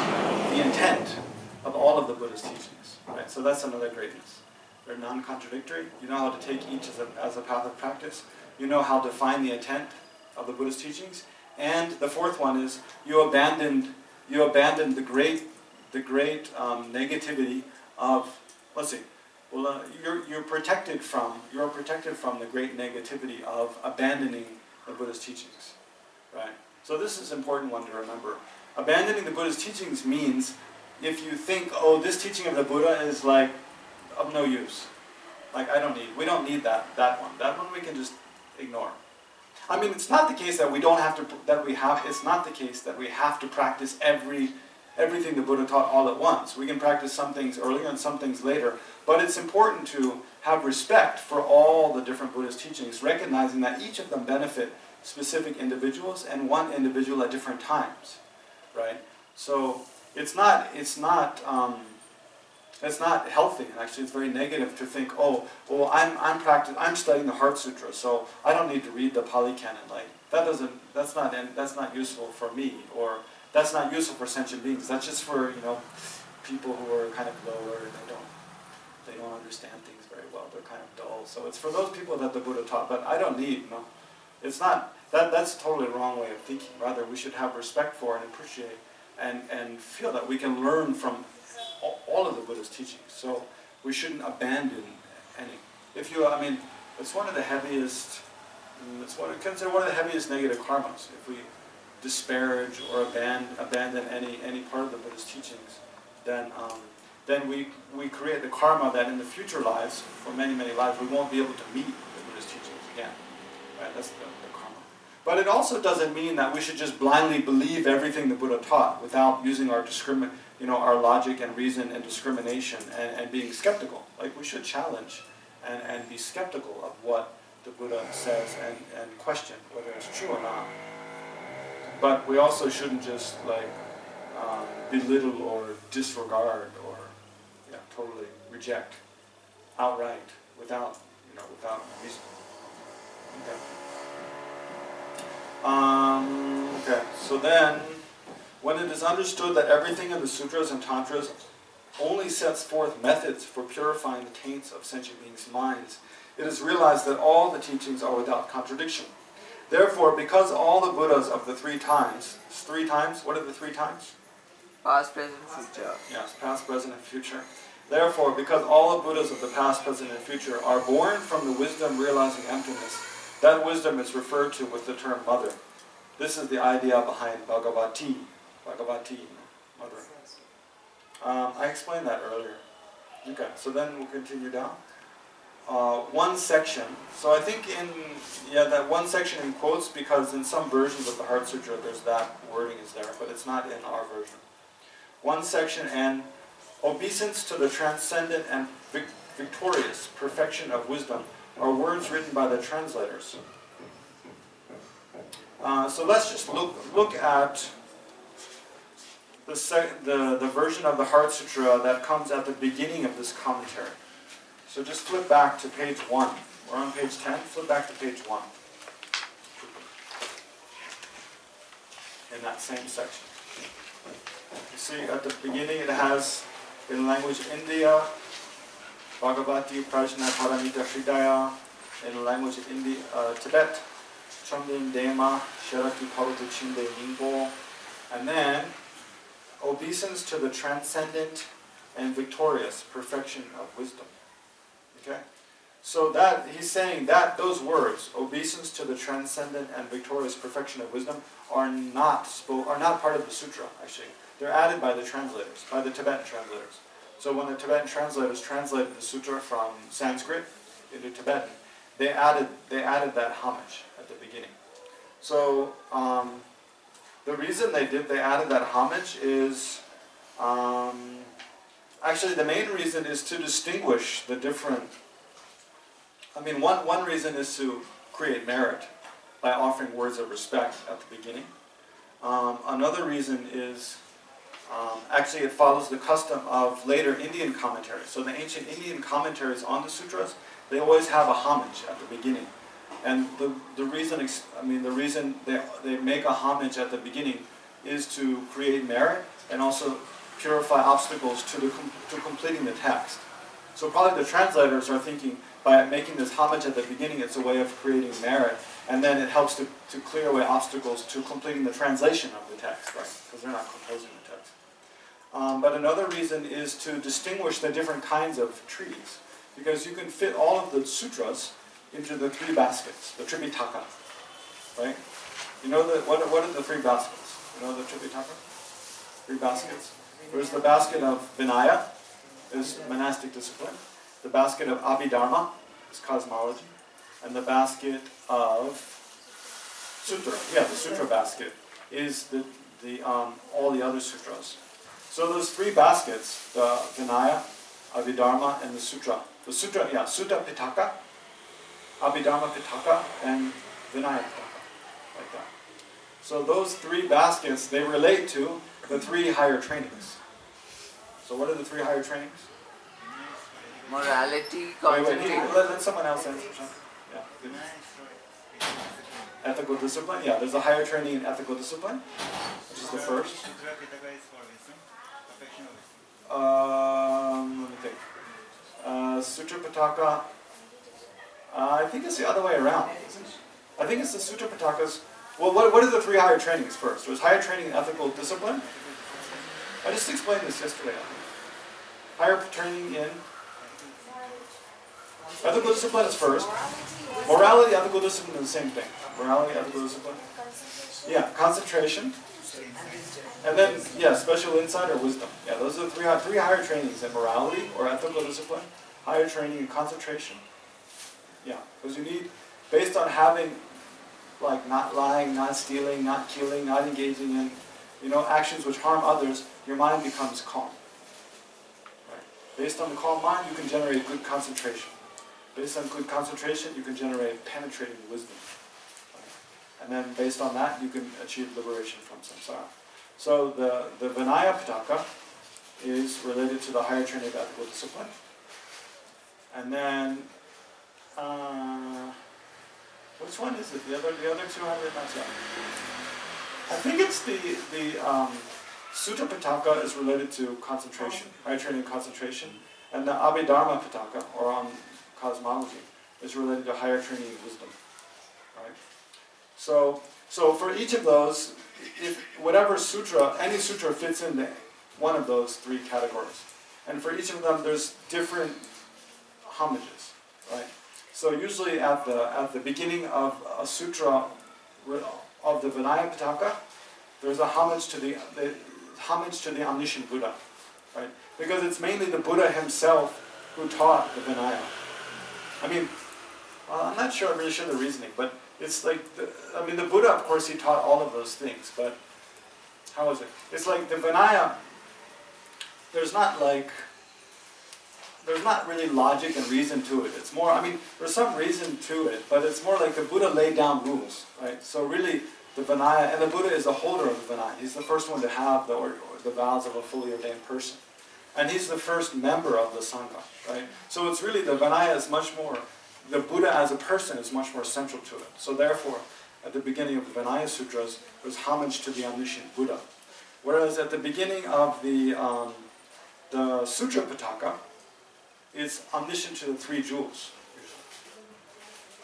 the intent of all of the Buddha's teachings. Right? So that's another greatness. They're non-contradictory. You know how to take each as a path of practice. You know how to find the intent of the Buddha's teachings. And the fourth one is you abandoned the great negativity of, let's see. Well, you're protected from the great negativity of abandoning the Buddha's teachings, right? So this is an important one to remember. Abandoning the Buddha's teachings means if you think, oh, this teaching of the Buddha is like of no use, like we don't need that one. That one we can just ignore. I mean, it's not the case that it's not the case that we have to practice everything the Buddha taught all at once. We can practice some things earlier and some things later. But it's important to have respect for all the different Buddhist teachings, recognizing that each of them benefit specific individuals and one individual at different times, right? So it's not healthy, and actually it's very negative to think, oh, well, I'm studying the Heart Sutra, so I don't need to read the Pali Canon. Like that's not useful for me, or that's not useful for sentient beings. That's just for people who are kind of lower and they don't understand things very well. They're kind of dull. So it's for those people that the Buddha taught. But I don't need. It's not. That's a totally wrong way of thinking. Rather, we should have respect for and appreciate and feel that we can learn from all of the Buddha's teachings. So we shouldn't abandon any. It's one of the heaviest. Consider one of the heaviest negative karmas. If we disparage or abandon any part of the Buddha's teachings, then we create the karma that in the future lives, for many, many lives, we won't be able to meet the Buddha's teachings again. Right? That's the karma. But it also doesn't mean that we should just blindly believe everything the Buddha taught without using our our logic and reason and discrimination and being skeptical. Like we should challenge and be skeptical of what the Buddha says and question whether it's true or not. But we also shouldn't just belittle or disregard or totally reject outright without reason. Okay. So then, when it is understood that everything in the sutras and tantras only sets forth methods for purifying the taints of sentient beings' minds, it is realized that all the teachings are without contradiction, Therefore, because all the Buddhas of the three times, what are the three times? Past, present, future. Yes, past, present, and future. Therefore, because all the Buddhas of the past, present, and future are born from the wisdom realizing emptiness, that wisdom is referred to with the term mother. This is the idea behind Bhagavati. Bhagavati, mother. I explained that earlier. Okay, so then we'll continue down. One section. So I think that one section in quotes, because in some versions of the Heart Sutra there's that wording is there, but it's not in our version. One section and obeisance to the transcendent and victorious perfection of wisdom are words written by the translators. So let's just look at the version of the Heart Sutra that comes at the beginning of this commentary. So just flip back to page 1. We're on page 10. Flip back to page 1. In that same section. You see at the beginning it has, in the language of India, Bhagavati Prajna Paramita Hridaya. In the language of India, Tibet, Chomdin Dema Sharati Parutu Chinde Ningbo. And then, obeisance to the transcendent and victorious perfection of wisdom. Okay? So that he's saying that those words, obeisance to the transcendent and victorious perfection of wisdom, are not part of the sutra, actually. They're added by the translators, by the Tibetan translators. So when the Tibetan translators translated the sutra from Sanskrit into Tibetan, they added that homage at the beginning. So the reason they added that homage is, actually the main reason is to distinguish the different, one reason is to create merit by offering words of respect at the beginning. Another reason is, actually it follows the custom of later Indian commentaries. So the ancient Indian commentaries on the sutras, they always have a homage at the beginning. And the reason they make a homage at the beginning is to create merit and also purify obstacles to completing the text. So probably the translators are thinking, by making this homage at the beginning, it's a way of creating merit, and then it helps to clear away obstacles to completing the translation of the text, right? Because they're not composing the text. But another reason is to distinguish the different kinds of trees, because you can fit all of the sutras into the three baskets, the Tripitaka, right? You know what are the three baskets? You know the Tripitaka? Three baskets. There's the basket of Vinaya, is monastic discipline. The basket of Abhidharma is cosmology, and the basket of Sutra, the Sutra basket, is all the other sutras. So those three baskets, the Vinaya, Abhidharma, and the Sutra. The Sutra, Sutta Pitaka, Abhidharma Pitaka, and Vinaya Pitaka, like that. So those three baskets, they relate to the three higher trainings. So what are the three higher trainings? Morality, wait, let someone else answer. Yeah. Ethical discipline, there's a higher training in ethical discipline, which is the first. Let me think. Sutra Pitaka, I think it's the other way around, isn't it? I think it's the Sutra Pitakas. Well, what are the three higher trainings first? There's higher training in ethical discipline. I just explained this yesterday. Higher training in ethical discipline is first. Morality, ethical discipline is the same thing. Morality, ethical discipline. Concentration. And then, special insight or wisdom. Those are the three higher trainings in morality or ethical discipline. Higher training in concentration. Because you need, based on having, not lying, not stealing, not killing, not engaging in, actions which harm others, your mind becomes calm. Right? Based on the calm mind, you can generate good concentration. Based on good concentration, you can generate penetrating wisdom. Right? And then based on that, you can achieve liberation from samsara. So the Vinaya Pitaka is related to the higher training of ethical discipline. And then, which one is it? The other two I read myself. I think it's the Sutra Pitaka is related to concentration, higher training of concentration, and the Abhidharma Pitaka, or on cosmology, is related to higher training of wisdom. Right? So for each of those, if whatever sutra, any sutra fits in one of those three categories. And for each of them, there's different homages, right? So usually at the beginning of a sutra of the Vinaya Pitaka, there's a homage to the omniscient Buddha, right? Because it's mainly the Buddha himself who taught the Vinaya. I mean, well, I'm not really sure the reasoning, but it's like, the Buddha, of course, he taught all of those things, but how is it? It's like the Vinaya, there's not really logic and reason to it. It's more, there's some reason to it, but it's more like the Buddha laid down rules, right? So really, the Vinaya, and the Buddha is the holder of the Vinaya. He's the first one to have the vows of a fully ordained person. And he's the first member of the Sangha, right? So it's really, the Vinaya is much more, the Buddha as a person is much more central to it. So therefore, at the beginning of the Vinaya Sutras, there's homage to the omniscient Buddha. Whereas at the beginning of the Sutra Pitaka, it's omniscient to the three jewels.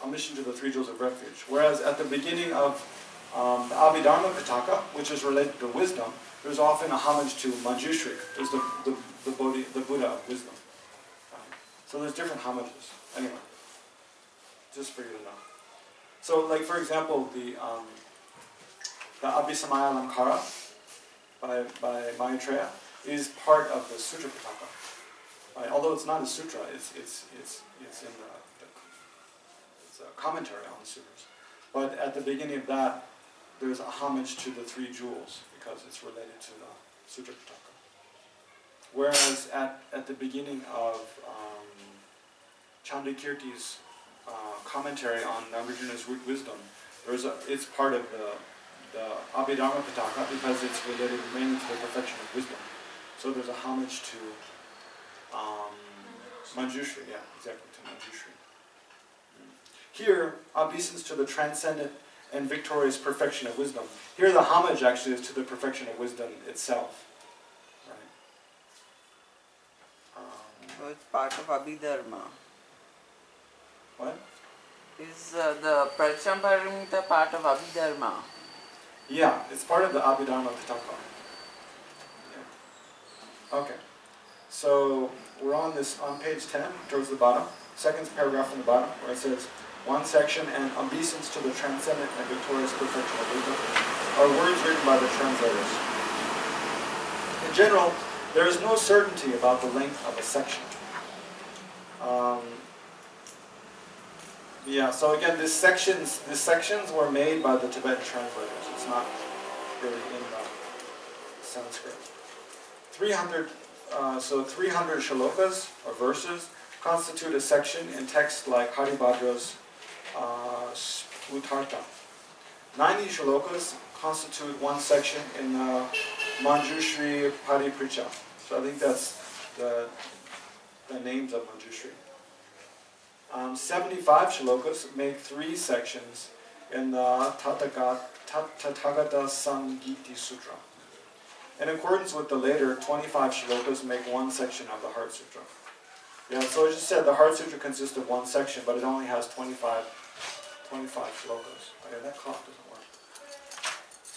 Omniscient to the three jewels of refuge. Whereas at the beginning of the Abhidharma Pitaka, which is related to wisdom, there's often a homage to Manjushri. There's the Buddha of wisdom. So there's different homages. Anyway, just for you to know. So, like for example, the Abhisamaya Alamkara by Maitreya is part of the Sutra Pitaka. Right? Although it's not a sutra, it's in it's a commentary on the sutras. But at the beginning of that, there's a homage to the three jewels because it's related to the Sutra Pitaka. Whereas at the beginning of Chandakirti's commentary on Nagarjuna's root wisdom, it's part of the Abhidharma Pitaka because it's related mainly to the perfection of wisdom. So there's a homage to Manjushri, yeah, exactly, to Manjushri. Here, obeisance to the transcendent and victorious perfection of wisdom. Here the homage actually is to the perfection of wisdom itself. Right? So it's part of Abhidharma. What? Is the Prachamparamita part of Abhidharma? Yeah, it's part of the Abhidharma Pitaka. Yeah. Okay. So we're on page 10, towards the bottom, second paragraph from the bottom, where it says, one section and obeisance to the transcendent and victorious perfection of wisdom are words written by the translators. In general, there is no certainty about the length of a section. So again, these sections were made by the Tibetan translators. It's not really in the Sanskrit. 300 shlokas, or verses, constitute a section in texts like Haribhadra's Uttarta. 90 shlokas constitute one section in Manjushri Paripricha. So I think that's the names of Manjushri. 75 shlokas make three sections in the Tathagata Samgiti Sutra. In accordance with the later 25 shlokas make one section of the Heart Sutra. Yeah, so I just said the Heart Sutra consists of one section, but it only has 25 shlokas. Okay, that clock doesn't work.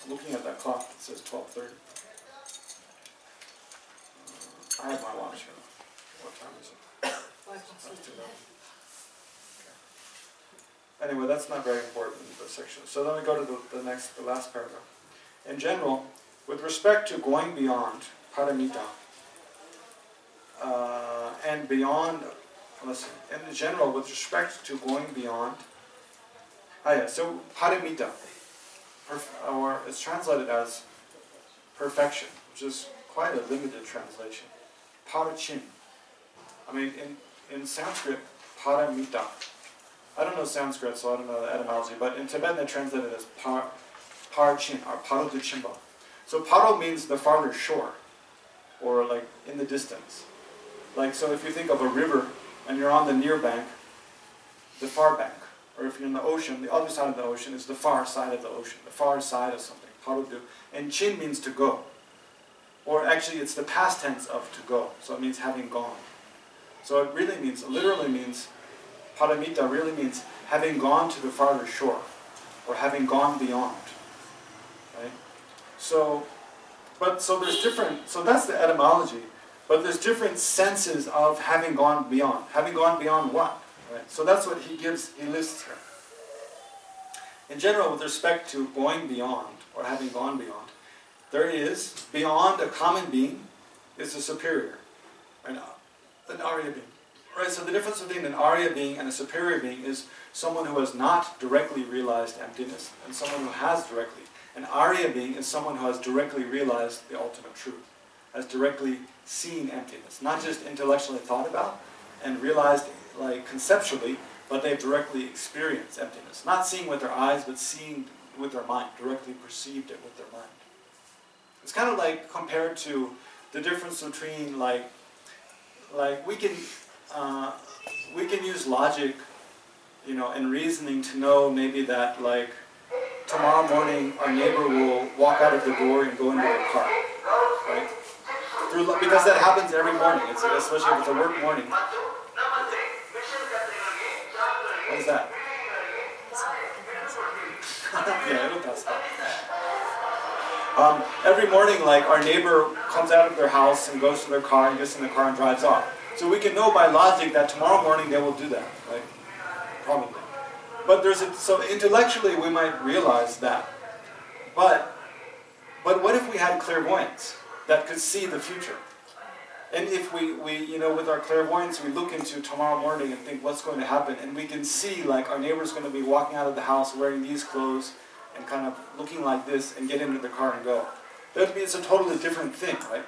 I'm looking at that clock that says 12:30. I have my watch here. What time is it? Okay. Anyway, that's not very important in the section. So then we go to the last paragraph. In general, with respect to going beyond paramita, and beyond, in general, with respect to going beyond, so paramita, or it's translated as perfection, which is quite a limited translation. Parachin. In Sanskrit, paramita. I don't know Sanskrit, so I don't know the etymology, but in Tibetan they translate it as parchin, or paruduchimba. So paro means the farther shore, or like in the distance. Like, so if you think of a river and you're on the near bank, the far bank, or if you're in the ocean, the other side of the ocean is the far side of the ocean, the far side of something, parudu. And chin means to go. Or actually it's the past tense of to go, so it means having gone. So it really means, literally means, paramita really means having gone to the farther shore. or having gone beyond. Right? So there's different, so that's the etymology, but there's different senses of having gone beyond. Having gone beyond what? Right? So that's what he lists here. In general, with respect to going beyond, or having gone beyond, there is, beyond a common being, is a superior, an Arya being. Right, so the difference between an Arya being and a superior being is someone who has not directly realized emptiness, and someone who has directly. An Arya being is someone who has directly realized the ultimate truth, has directly seen emptiness, not just intellectually thought about and realized like conceptually, but they've directly experienced emptiness. Not seeing with their eyes, but seeing with their mind, directly perceived it with their mind. It's kind of like compared to the difference between like we can use logic, you know, and reasoning to know maybe that like tomorrow morning our neighbor will walk out of the door and go into their car, right? Because that happens every morning, especially if it's a work morning. What is that? Yeah, it'll pass by. Every morning, like our neighbor comes out of their house and goes to their car and gets in the car and drives off. So we can know by logic that tomorrow morning they will do that, right? Probably. But so intellectually we might realize that. But what if we had clairvoyance that could see the future? And if we you know, with our clairvoyance, we look into tomorrow morning and think what's going to happen, and we can see like our neighbor's going to be walking out of the house wearing these clothes and kind of looking like this and get into the car and go. That means it's a totally different thing, right?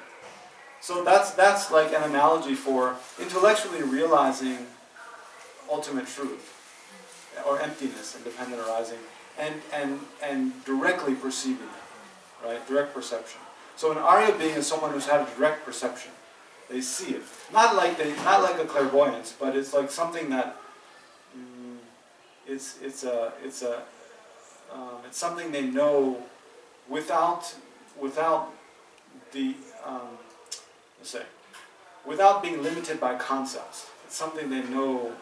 So that's like an analogy for intellectually realizing ultimate truth, or emptiness, independent arising, and directly perceiving it, right? Direct perception. So an Arya being is someone who's had a direct perception. They see it, not like a clairvoyance, but it's like something that it's something they know without the without being limited by concepts. It's something they know,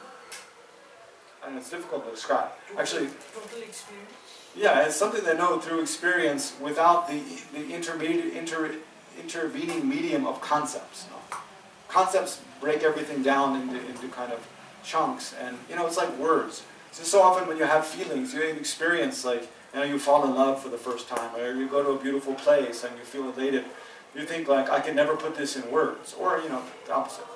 and it's difficult to describe. Actually, Total experience? Yeah, it's something they know through experience without the intervening medium of concepts. You know? Concepts break everything down into kind of chunks, and you know, it's like words. So often when you have feelings, you experience like, you know, you fall in love for the first time, or you go to a beautiful place and you feel elated. You think like, I can never put this in words, or you know, the opposite.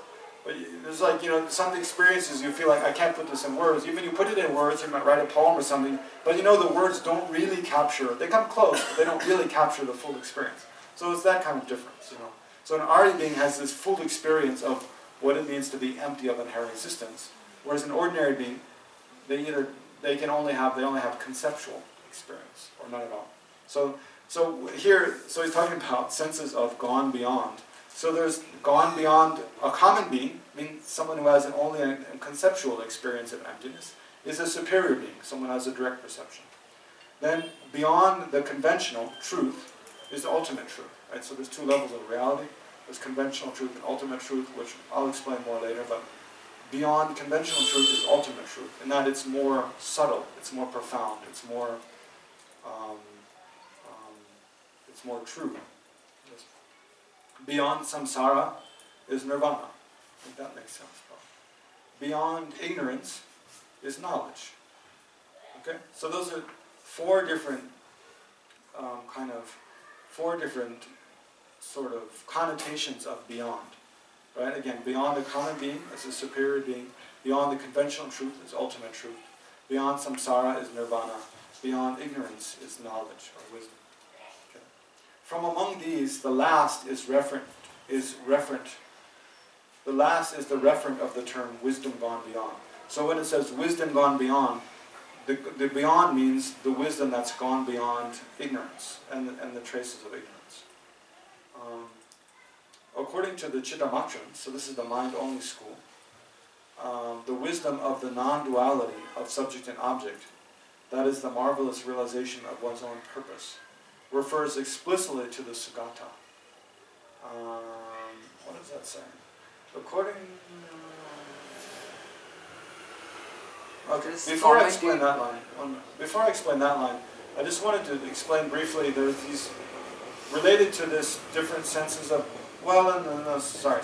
But there's like, you know, some experiences you feel like, I can't put this in words. Even you put it in words, you might write a poem or something, but you know the words don't really capture, they come close, but they don't really capture the full experience. So it's that kind of difference, you know. So an Arya being has this full experience of what it means to be empty of inherent existence, whereas an ordinary being, they only have conceptual experience, or not at all. So he's talking about senses of gone beyond. So there's gone beyond a common being, meaning someone who has only a conceptual experience of emptiness, is a superior being, someone who has a direct perception. Then beyond the conventional truth is the ultimate truth. Right? So there's two levels of reality. There's conventional truth and ultimate truth, which I'll explain more later, but beyond conventional truth is ultimate truth, in that it's more subtle, it's more profound, it's more true. Beyond samsara is nirvana. I think that makes sense. Beyond ignorance is knowledge. Okay? So those are four different sort of connotations of beyond. Right? Again, beyond the common being is a superior being. Beyond the conventional truth is ultimate truth. Beyond samsara is nirvana. Beyond ignorance is knowledge or wisdom. Okay. From among these, the last is referent. The last is the referent of the term wisdom gone beyond. So when it says wisdom gone beyond, the beyond means the wisdom that's gone beyond ignorance and the traces of ignorance. According to the Chittamatrans, so this is the mind-only school, the wisdom of the non-duality of subject and object, that is the marvelous realization of one's own purpose, refers explicitly to the Sugata. What does that say? his Before I commentary. explain that line, I just wanted to explain briefly. There's these related to this different senses of. Well, no, sorry.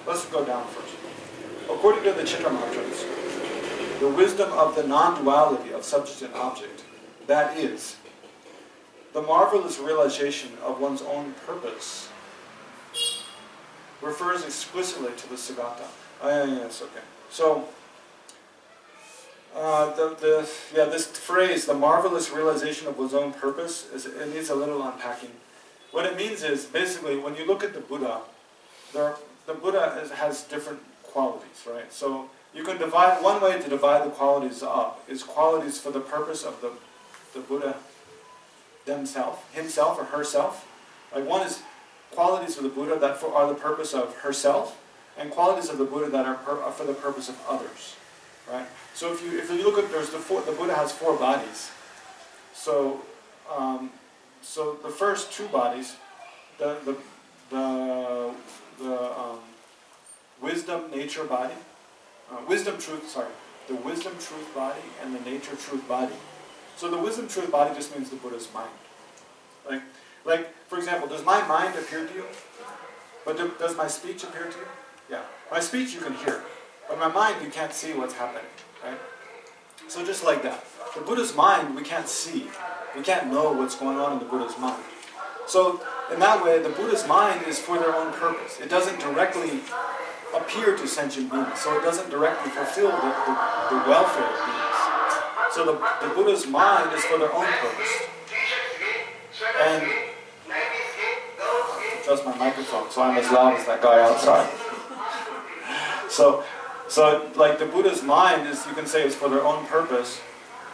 Let's go down first. According to the Chittamantras, the wisdom of the non-duality of subject and object, that is, the marvelous realization of one's own purpose, refers explicitly to the Sagata. Yes, okay. So, this phrase, the marvelous realization of one's own purpose, it needs a little unpacking. What it means is, basically, when you look at the Buddha, the Buddha has different qualities, right? So, you can divide, one way to divide the qualities up is qualities for the purpose of the Buddha himself or herself. Like one is qualities of the Buddha that are the purpose of herself, and qualities of the Buddha that are for the purpose of others, right? So if you look at, the Buddha has 4 bodies. So so the first 2 bodies, the wisdom nature body, the wisdom truth body and the nature truth body. So the wisdom truth body just means the Buddha's mind. Like for example, does my mind appear to you? But does my speech appear to you? Yeah. My speech you can hear, but my mind you can't see what's happening, right? So just like that. The Buddha's mind we can't see. We can't know what's going on in the Buddha's mind. So in that way, the Buddha's mind is for their own purpose. It doesn't directly appear to sentient beings, so it doesn't directly fulfill the welfare of beings. So the Buddha's mind is for their own purpose. And adjust my microphone so I'm as loud as that guy outside. So like the Buddha's mind is, you can say, is for their own purpose,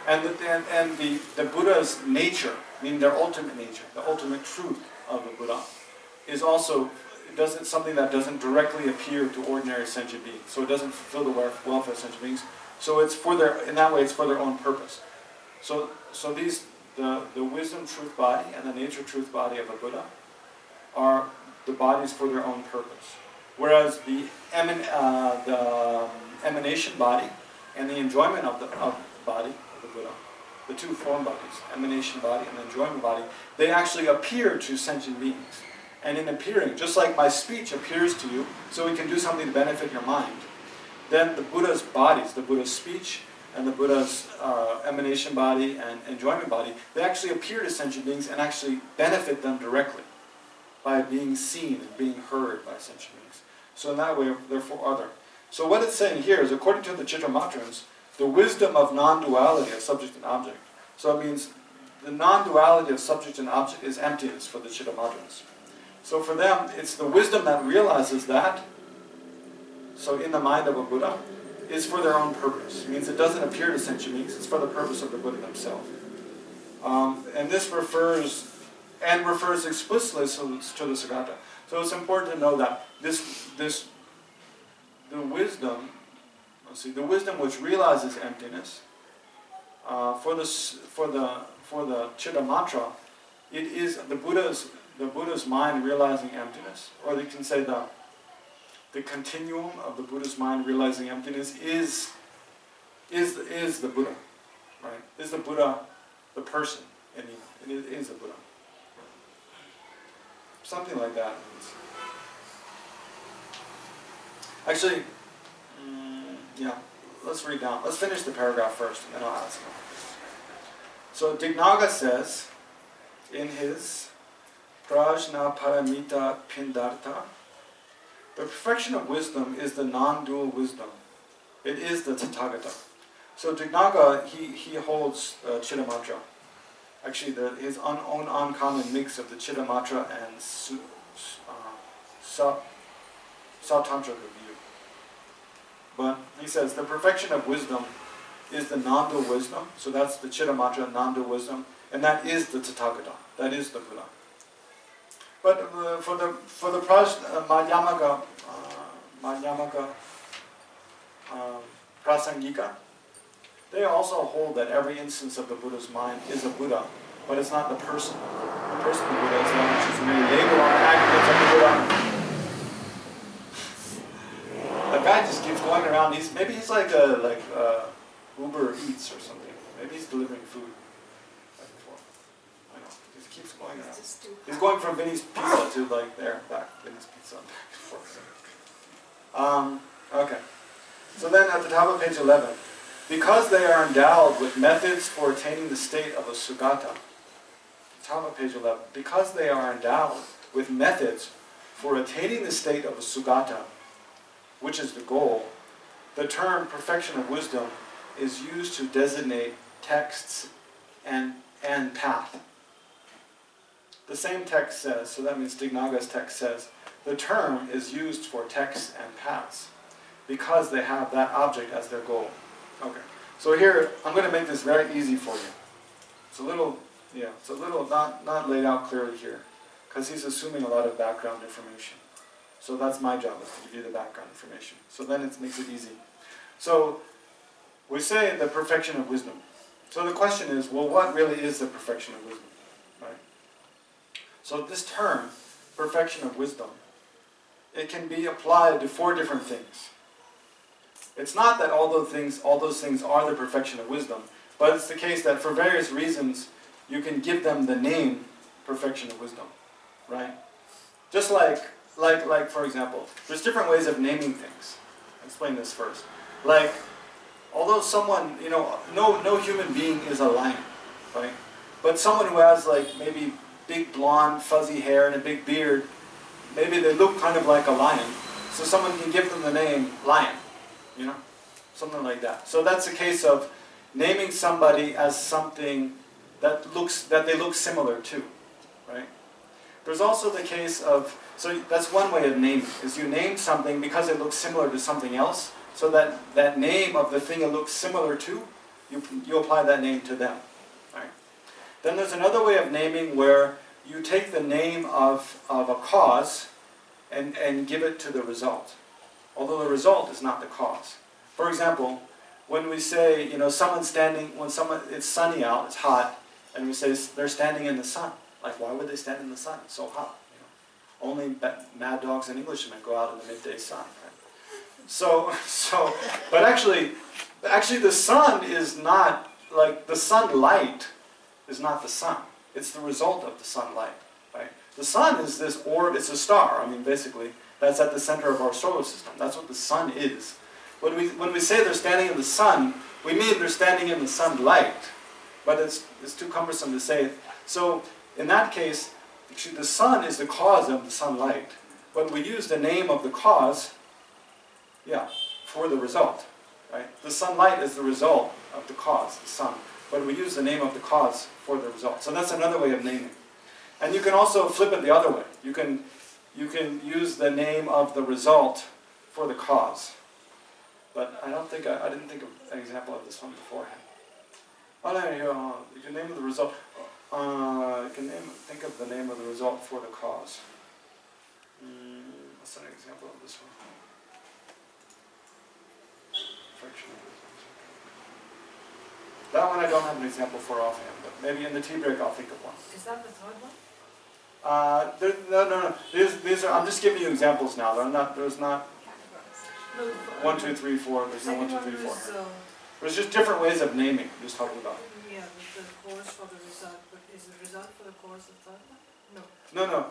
and the Buddha's nature, meaning their ultimate nature, the ultimate truth of the Buddha, is also something that doesn't directly appear to ordinary sentient beings. So it doesn't fulfill the welfare of sentient beings. So it's in that way, it's for their own purpose. So the wisdom truth body and the nature truth body of a Buddha are the bodies for their own purpose. Whereas the emanation body and the enjoyment of the body of the Buddha, the 2 form bodies, emanation body and the enjoyment body, they actually appear to sentient beings. And in appearing, just like my speech appears to you, so it can do something to benefit your mind, then the Buddha's bodies, the Buddha's speech and the Buddha's emanation body and enjoyment body, they actually appear to sentient beings and actually benefit them directly by being seen and being heard by sentient beings. So in that way, therefore, other. So what it's saying here is, according to the Chittamantras, the wisdom of non-duality of subject and object. So it means the non-duality of subject and object is emptiness for the Chittamantras. So for them, it's the wisdom that realizes that, so in the mind of a Buddha, is for their own purpose. It means it doesn't appear to sentient beings, it's for the purpose of the Buddha himself. And this refers explicitly to the Sagata. So it's important to know that the wisdom which realizes emptiness, for the Chittamatra, it is the Buddha's mind realizing emptiness, or they can say the continuum of the Buddha's mind realizing emptiness is the Buddha, right? Is the Buddha the person? And it is the Buddha. Something like that. Actually, yeah, let's read down. Let's finish the paragraph first, and then I'll ask you. So Dignaga says, in his Prajna Paramita Pindartha, the perfection of wisdom is the non-dual wisdom. It is the Tathagata. So Dignaga, he holds Chittamatra. Actually, his own uncommon mix of the Chittamatra and Sautantra view. But he says the perfection of wisdom is the non-dual wisdom. So that's the Chittamatra non-dual wisdom, and that is the Tathagata. That is the Buddha. But for the Madhyamaka Prasangika, they also hold that every instance of the Buddha's mind is a Buddha, but it's not the person. The person of the Buddha is that which is merely labeled on the aggregates of the Buddha. The guy just keeps going around. Maybe he's like a Uber Eats or something. Maybe he's delivering food. Back and forth. I know. He keeps going around. He's going from Vinny's Pizza to like there, back. Vinny's Pizza, back and forth. Okay. So then at the top of page 11, because they are endowed with methods for attaining the state of a Sugata, top of page 11, because they are endowed with methods for attaining the state of a Sugata, which is the goal, the term perfection of wisdom is used to designate texts and path. The same text says, so that means Dignaga's text says, the term is used for texts and paths because they have that object as their goal. Okay. So here, I'm going to make this very easy for you. It's a little not laid out clearly here, because he's assuming a lot of background information. So that's my job, is to give you the background information. So then it makes it easy. So we say the perfection of wisdom. So the question is, well, what really is the perfection of wisdom? Right? So this term, perfection of wisdom, it can be applied to 4 different things. It's not that all those things are the perfection of wisdom, but it's the case that for various reasons you can give them the name perfection of wisdom, right? Just like for example, there's different ways of naming things. I'll explain this first. Like, although someone, no human being is a lion, right? But someone who has like maybe big blonde fuzzy hair and a big beard, maybe they look kind of like a lion, so someone can give them the name lion. Something like that. So that's a case of naming somebody as something that they look similar to, right? There's also the case of, so that's one way of naming, is you name something because it looks similar to something else, so that name of the thing it looks similar to, you apply that name to them, right? Then there's another way of naming where you take the name of a cause and give it to the result, although the result is not the cause. For example, when we say, someone's standing, it's sunny out, it's hot, and we say they're standing in the sun. Like, why would they stand in the sun? It's so hot. Only mad dogs and Englishmen go out in the midday sun. Right? But actually the sun is not, like, the sunlight is not the sun. It's the result of the sunlight, right? The sun is this orb, it's a star. I mean, basically, that's at the center of our solar system. That's what the sun is. When we say they're standing in the sun, we mean they're standing in the sunlight. But it's too cumbersome to say it. So in that case, actually the sun is the cause of the sunlight. But we use the name of the cause, for the result. Right? The sunlight is the result of the cause, the sun. But we use the name of the cause for the result. So that's another way of naming. And you can also flip it the other way. You can use the name of the result for the cause. But I didn't think of an example of this one beforehand. Oh, no, you can name the result. You can think of the name of the result for the cause. What's an example of this one? Friction. That one I don't have an example for offhand, but maybe in the tea break I'll think of one. Is that the third one? No. These are. I'm just giving you examples now. There's not. No, 1, 2, 3, 4. There's no 1, 2, 3, 4 was, here. There's just different ways of naming. Just talking about. Yeah, the course for the result, but is the result for the course the third one? No. No.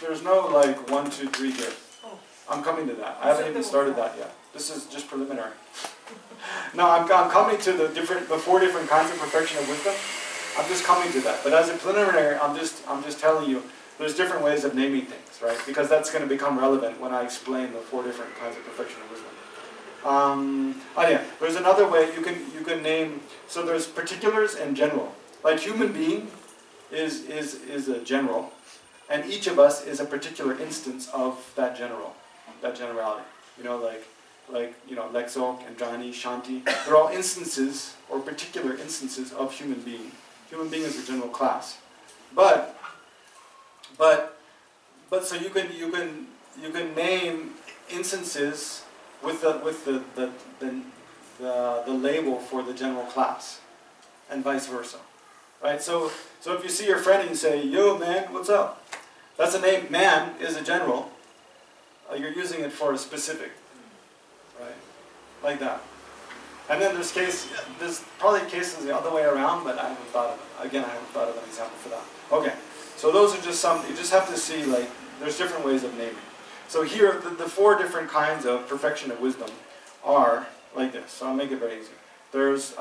There's no like 1, 2, 3 here. Oh. I'm coming to that. I haven't even started that yet. This is just preliminary. No, I'm coming to the 4 different kinds of perfection of wisdom. I'm just coming to that. But as a preliminary, I'm just telling you there's different ways of naming things, right? Because that's going to become relevant when I explain the 4 different kinds of perfection of wisdom. There's another way you can name. So there's particulars and general. Like human being is a general, and each of us is a particular instance of that generality. Legtsok and Johnny, Shanti. They're all instances or particular instances of human being. Human being is a general class, but so you can name instances with the label for the general class, and vice versa, right? So if you see your friend and you say, "Yo, man, what's up?" That's a name. Man is a general. You're using it for a specific, right? Like that. And then there's probably cases the other way around, but I haven't thought of it. Again, I haven't thought of an example for that. Okay, so those are just some, you just have to see, like, there's different ways of naming. So here, the four different kinds of perfection of wisdom are like this. So I'll make it very easy. There's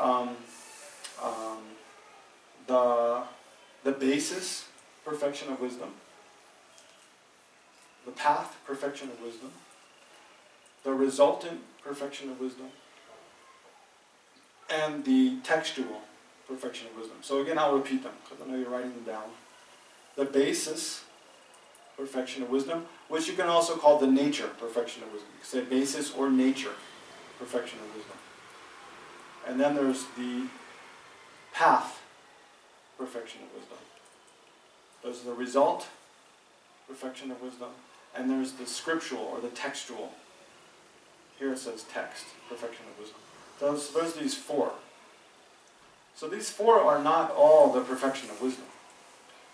the basis, perfection of wisdom. The path, perfection of wisdom. The resultant, perfection of wisdom. And the textual, perfection of wisdom. So again, I'll repeat them, because I know you're writing them down. The basis, perfection of wisdom, which you can also call the nature, perfection of wisdom. You can say basis or nature, perfection of wisdom. And then there's the path, perfection of wisdom. There's the result, perfection of wisdom. And there's the scriptural or the textual. Here it says text, perfection of wisdom. There's these four. So these four are not all the perfection of wisdom.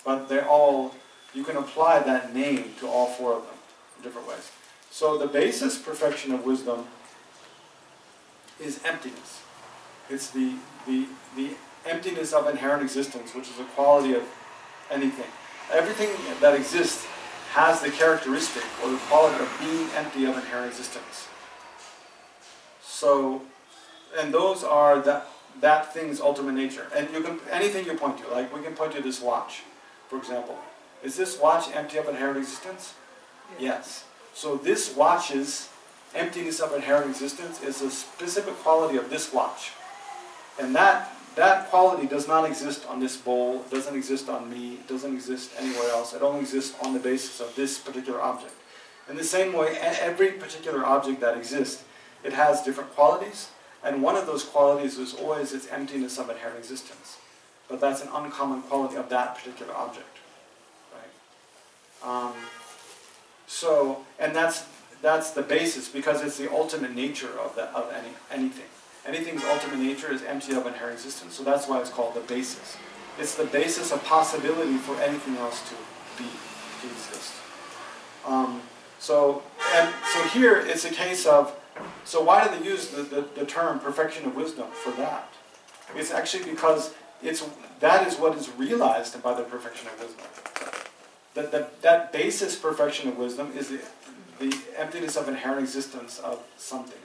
But they're all, you can apply that name to all four of them in different ways. So the basis, perfection of wisdom, is emptiness. It's the emptiness of inherent existence, which is a quality of anything. Everything that exists has the characteristic or the quality of being empty of inherent existence. So, and those are that thing's ultimate nature. And you can, anything you point to, like we can point to this watch, for example. Is this watch empty of inherent existence? Yes. So this watch's emptiness of inherent existence is a specific quality of this watch. And that quality does not exist on this bowl, doesn't exist on me, doesn't exist anywhere else. It only exists on the basis of this particular object. In the same way, every particular object that exists, it has different qualities, and one of those qualities is always its emptiness of inherent existence. But that's an uncommon quality of that particular object, right? And that's the basis, because it's the ultimate nature of anything. Anything's ultimate nature is empty of inherent existence, so that's why it's called the basis. It's the basis of possibility for anything else to be, to exist. So here it's a case of, so why do they use the term perfection of wisdom for that? It's actually because that is what is realized by the perfection of wisdom. That basis perfection of wisdom is the emptiness of inherent existence of something.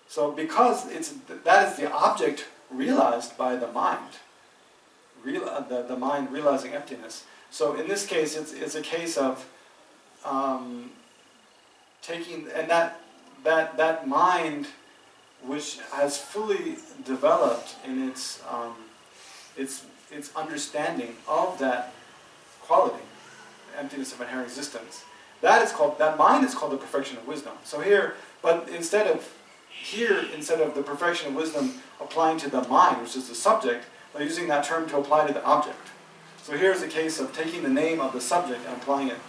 So because that is the object realized by the mind, the mind realizing emptiness. So in this case, it's a case of taking, and that mind, which has fully developed in its understanding of that quality, emptiness of inherent existence. That mind is called the perfection of wisdom. So here, but instead of the perfection of wisdom applying to the mind, which is the subject, they're using that term to apply to the object. So here's a case of taking the name of the subject and applying it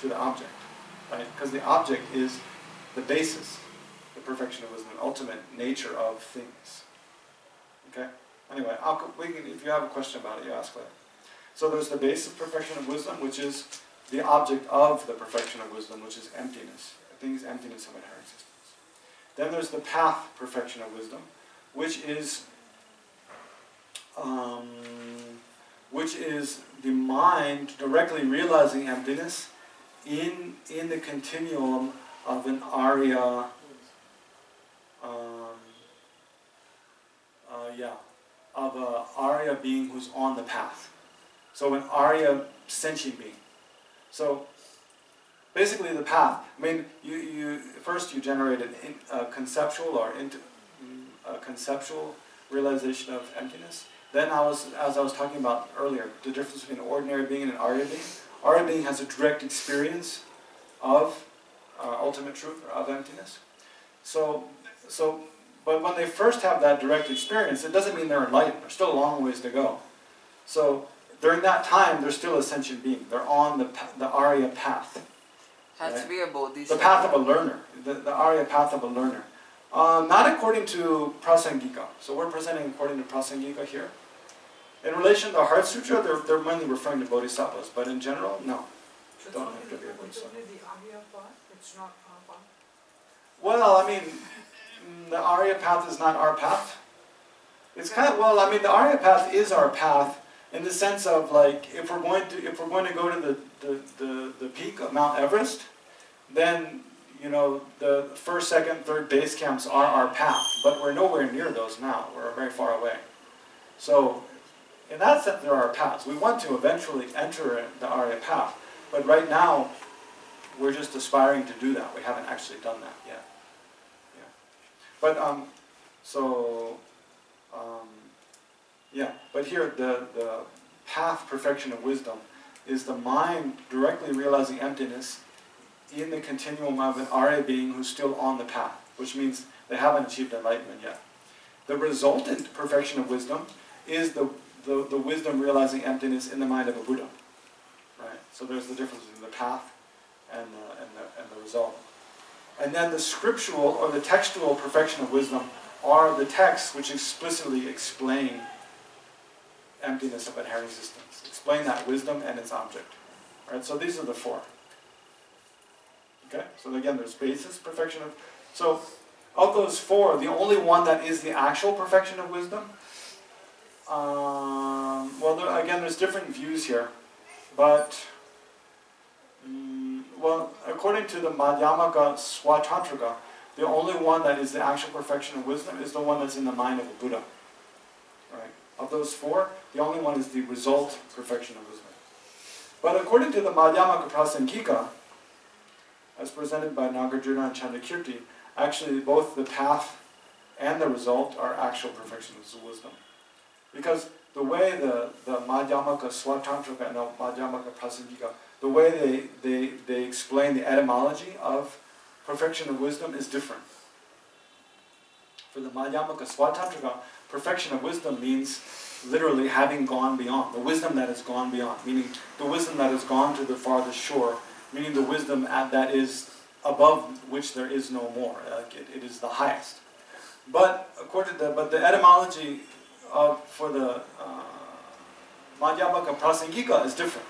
to the object, right? Because the object is the basis, the perfection of wisdom, the ultimate nature of things. Okay? Anyway, if you have a question about it, you ask later. So there's the basis of perfection of wisdom, which is the object of the perfection of wisdom, which is emptiness. The thing is emptiness of inherent existence. Then there's the path perfection of wisdom, which is the mind directly realizing emptiness in the continuum of an Arya, of an Arya being who's on the path. So an Arya sentient being. So basically the path, I mean, first you generate a conceptual conceptual realization of emptiness. Then as I was talking about earlier, the difference between an ordinary being and an Arya being. Arya being has a direct experience of ultimate truth, or of emptiness. But when they first have that direct experience, it doesn't mean they're enlightened. There's still a long ways to go. So during that time, they're still a sentient being. They're on the Arya path. Has to be a bodhisattva. The path of a learner. The Arya path of a learner. Not according to Prasangika. So we're presenting according to Prasangika here. In relation to the Heart Sutra, they're mainly referring to bodhisattvas, but in general, no. Don't have to be a bodhisattva. It's only the Arya path, it's not our path. Well, I mean, the Arya path is not our path. It's kind of, well, I mean, the Arya path is our path in the sense of like, if we're going to go to the peak of Mount Everest, then you know the first, second, third base camps are our path, but we're nowhere near those now. We're very far away. So, in that sense, they're our paths. We want to eventually enter the Arya path, but right now, we're just aspiring to do that. We haven't actually done that yet. Yeah. But yeah. But here, the path perfection of wisdom is the mind directly realizing emptiness in the continuum of an Arya being who's still on the path, which means they haven't achieved enlightenment yet. The resultant perfection of wisdom is the wisdom realizing emptiness in the mind of a Buddha. Right? So there's the difference between the path and the result. And then the scriptural or the textual perfection of wisdom are the texts which explicitly explain emptiness of inherent existence. Explain that wisdom and its object. Right? So these are the four. Okay? So again, there's basis, perfection of... So, of those four, the only one that is the actual perfection of wisdom, well, again, there's different views here, but, well, according to the Madhyamaka Swatantrika, the only one that is the actual perfection of wisdom is the one that's in the mind of a Buddha. Right? Of those four, the only one is the result perfection of wisdom. But according to the Madhyamaka Prasangika, as presented by Nagarjuna and Chandrakirti, actually both the path and the result are actual perfections of wisdom. Because the way the Madhyamaka Swatantrika and the Madhyamaka Prasangika, the way they explain the etymology of perfection of wisdom is different. For the Madhyamaka Swatantrika, perfection of wisdom means literally having gone beyond, the wisdom that has gone beyond, meaning the wisdom that has gone to the farthest shore, meaning the wisdom that is above which there is no more. It is the highest. But according to the etymology for the Madhyamaka Prasangika is different.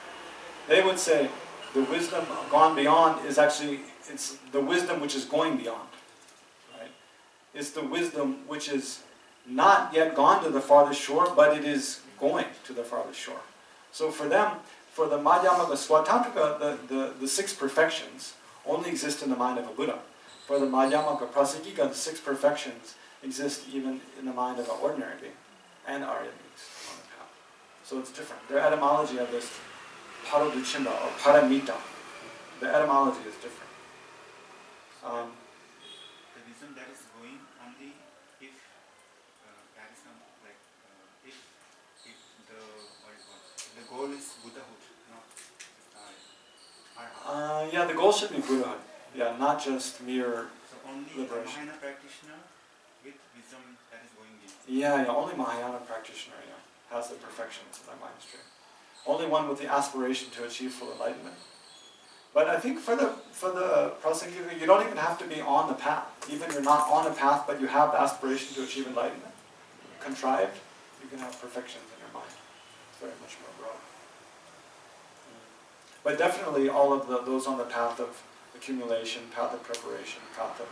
They would say the wisdom gone beyond is actually, it's the wisdom which is going beyond. Right? It's the wisdom which is not yet gone to the farthest shore, but it is going to the farthest shore. So for them, for the Madhyamaka Swatantrika, the six perfections only exist in the mind of a Buddha. For the Madhyamaka Prasangika, the six perfections exist even in the mind of an ordinary being and Arya beings on the path. So it's different. Their etymology of this Paraduchimba or Paramita, the etymology is different. The wisdom that is going only if that is some like if the goal is Buddhahood, not yeah, the goal should be Buddhahood. Yeah, not just mere so only liberation. The Mahayana practitioner with wisdom that is going in. Yeah, only Mahayana practitioner has the perfections in their mind stream. Only one with the aspiration to achieve full enlightenment. But I think for the Prasangika, you don't even have to be on the path. Even if you're not on a path, but you have the aspiration to achieve enlightenment, contrived, you can have perfections in your mind. It's very much more broad. But definitely all of those on the path of accumulation, path of preparation, path of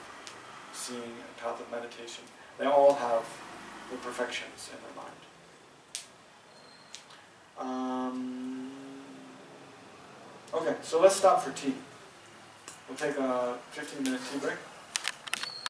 seeing, and path of meditation, they all have the perfections in their mind. Okay, so let's stop for tea. We'll take a 15-minute tea break.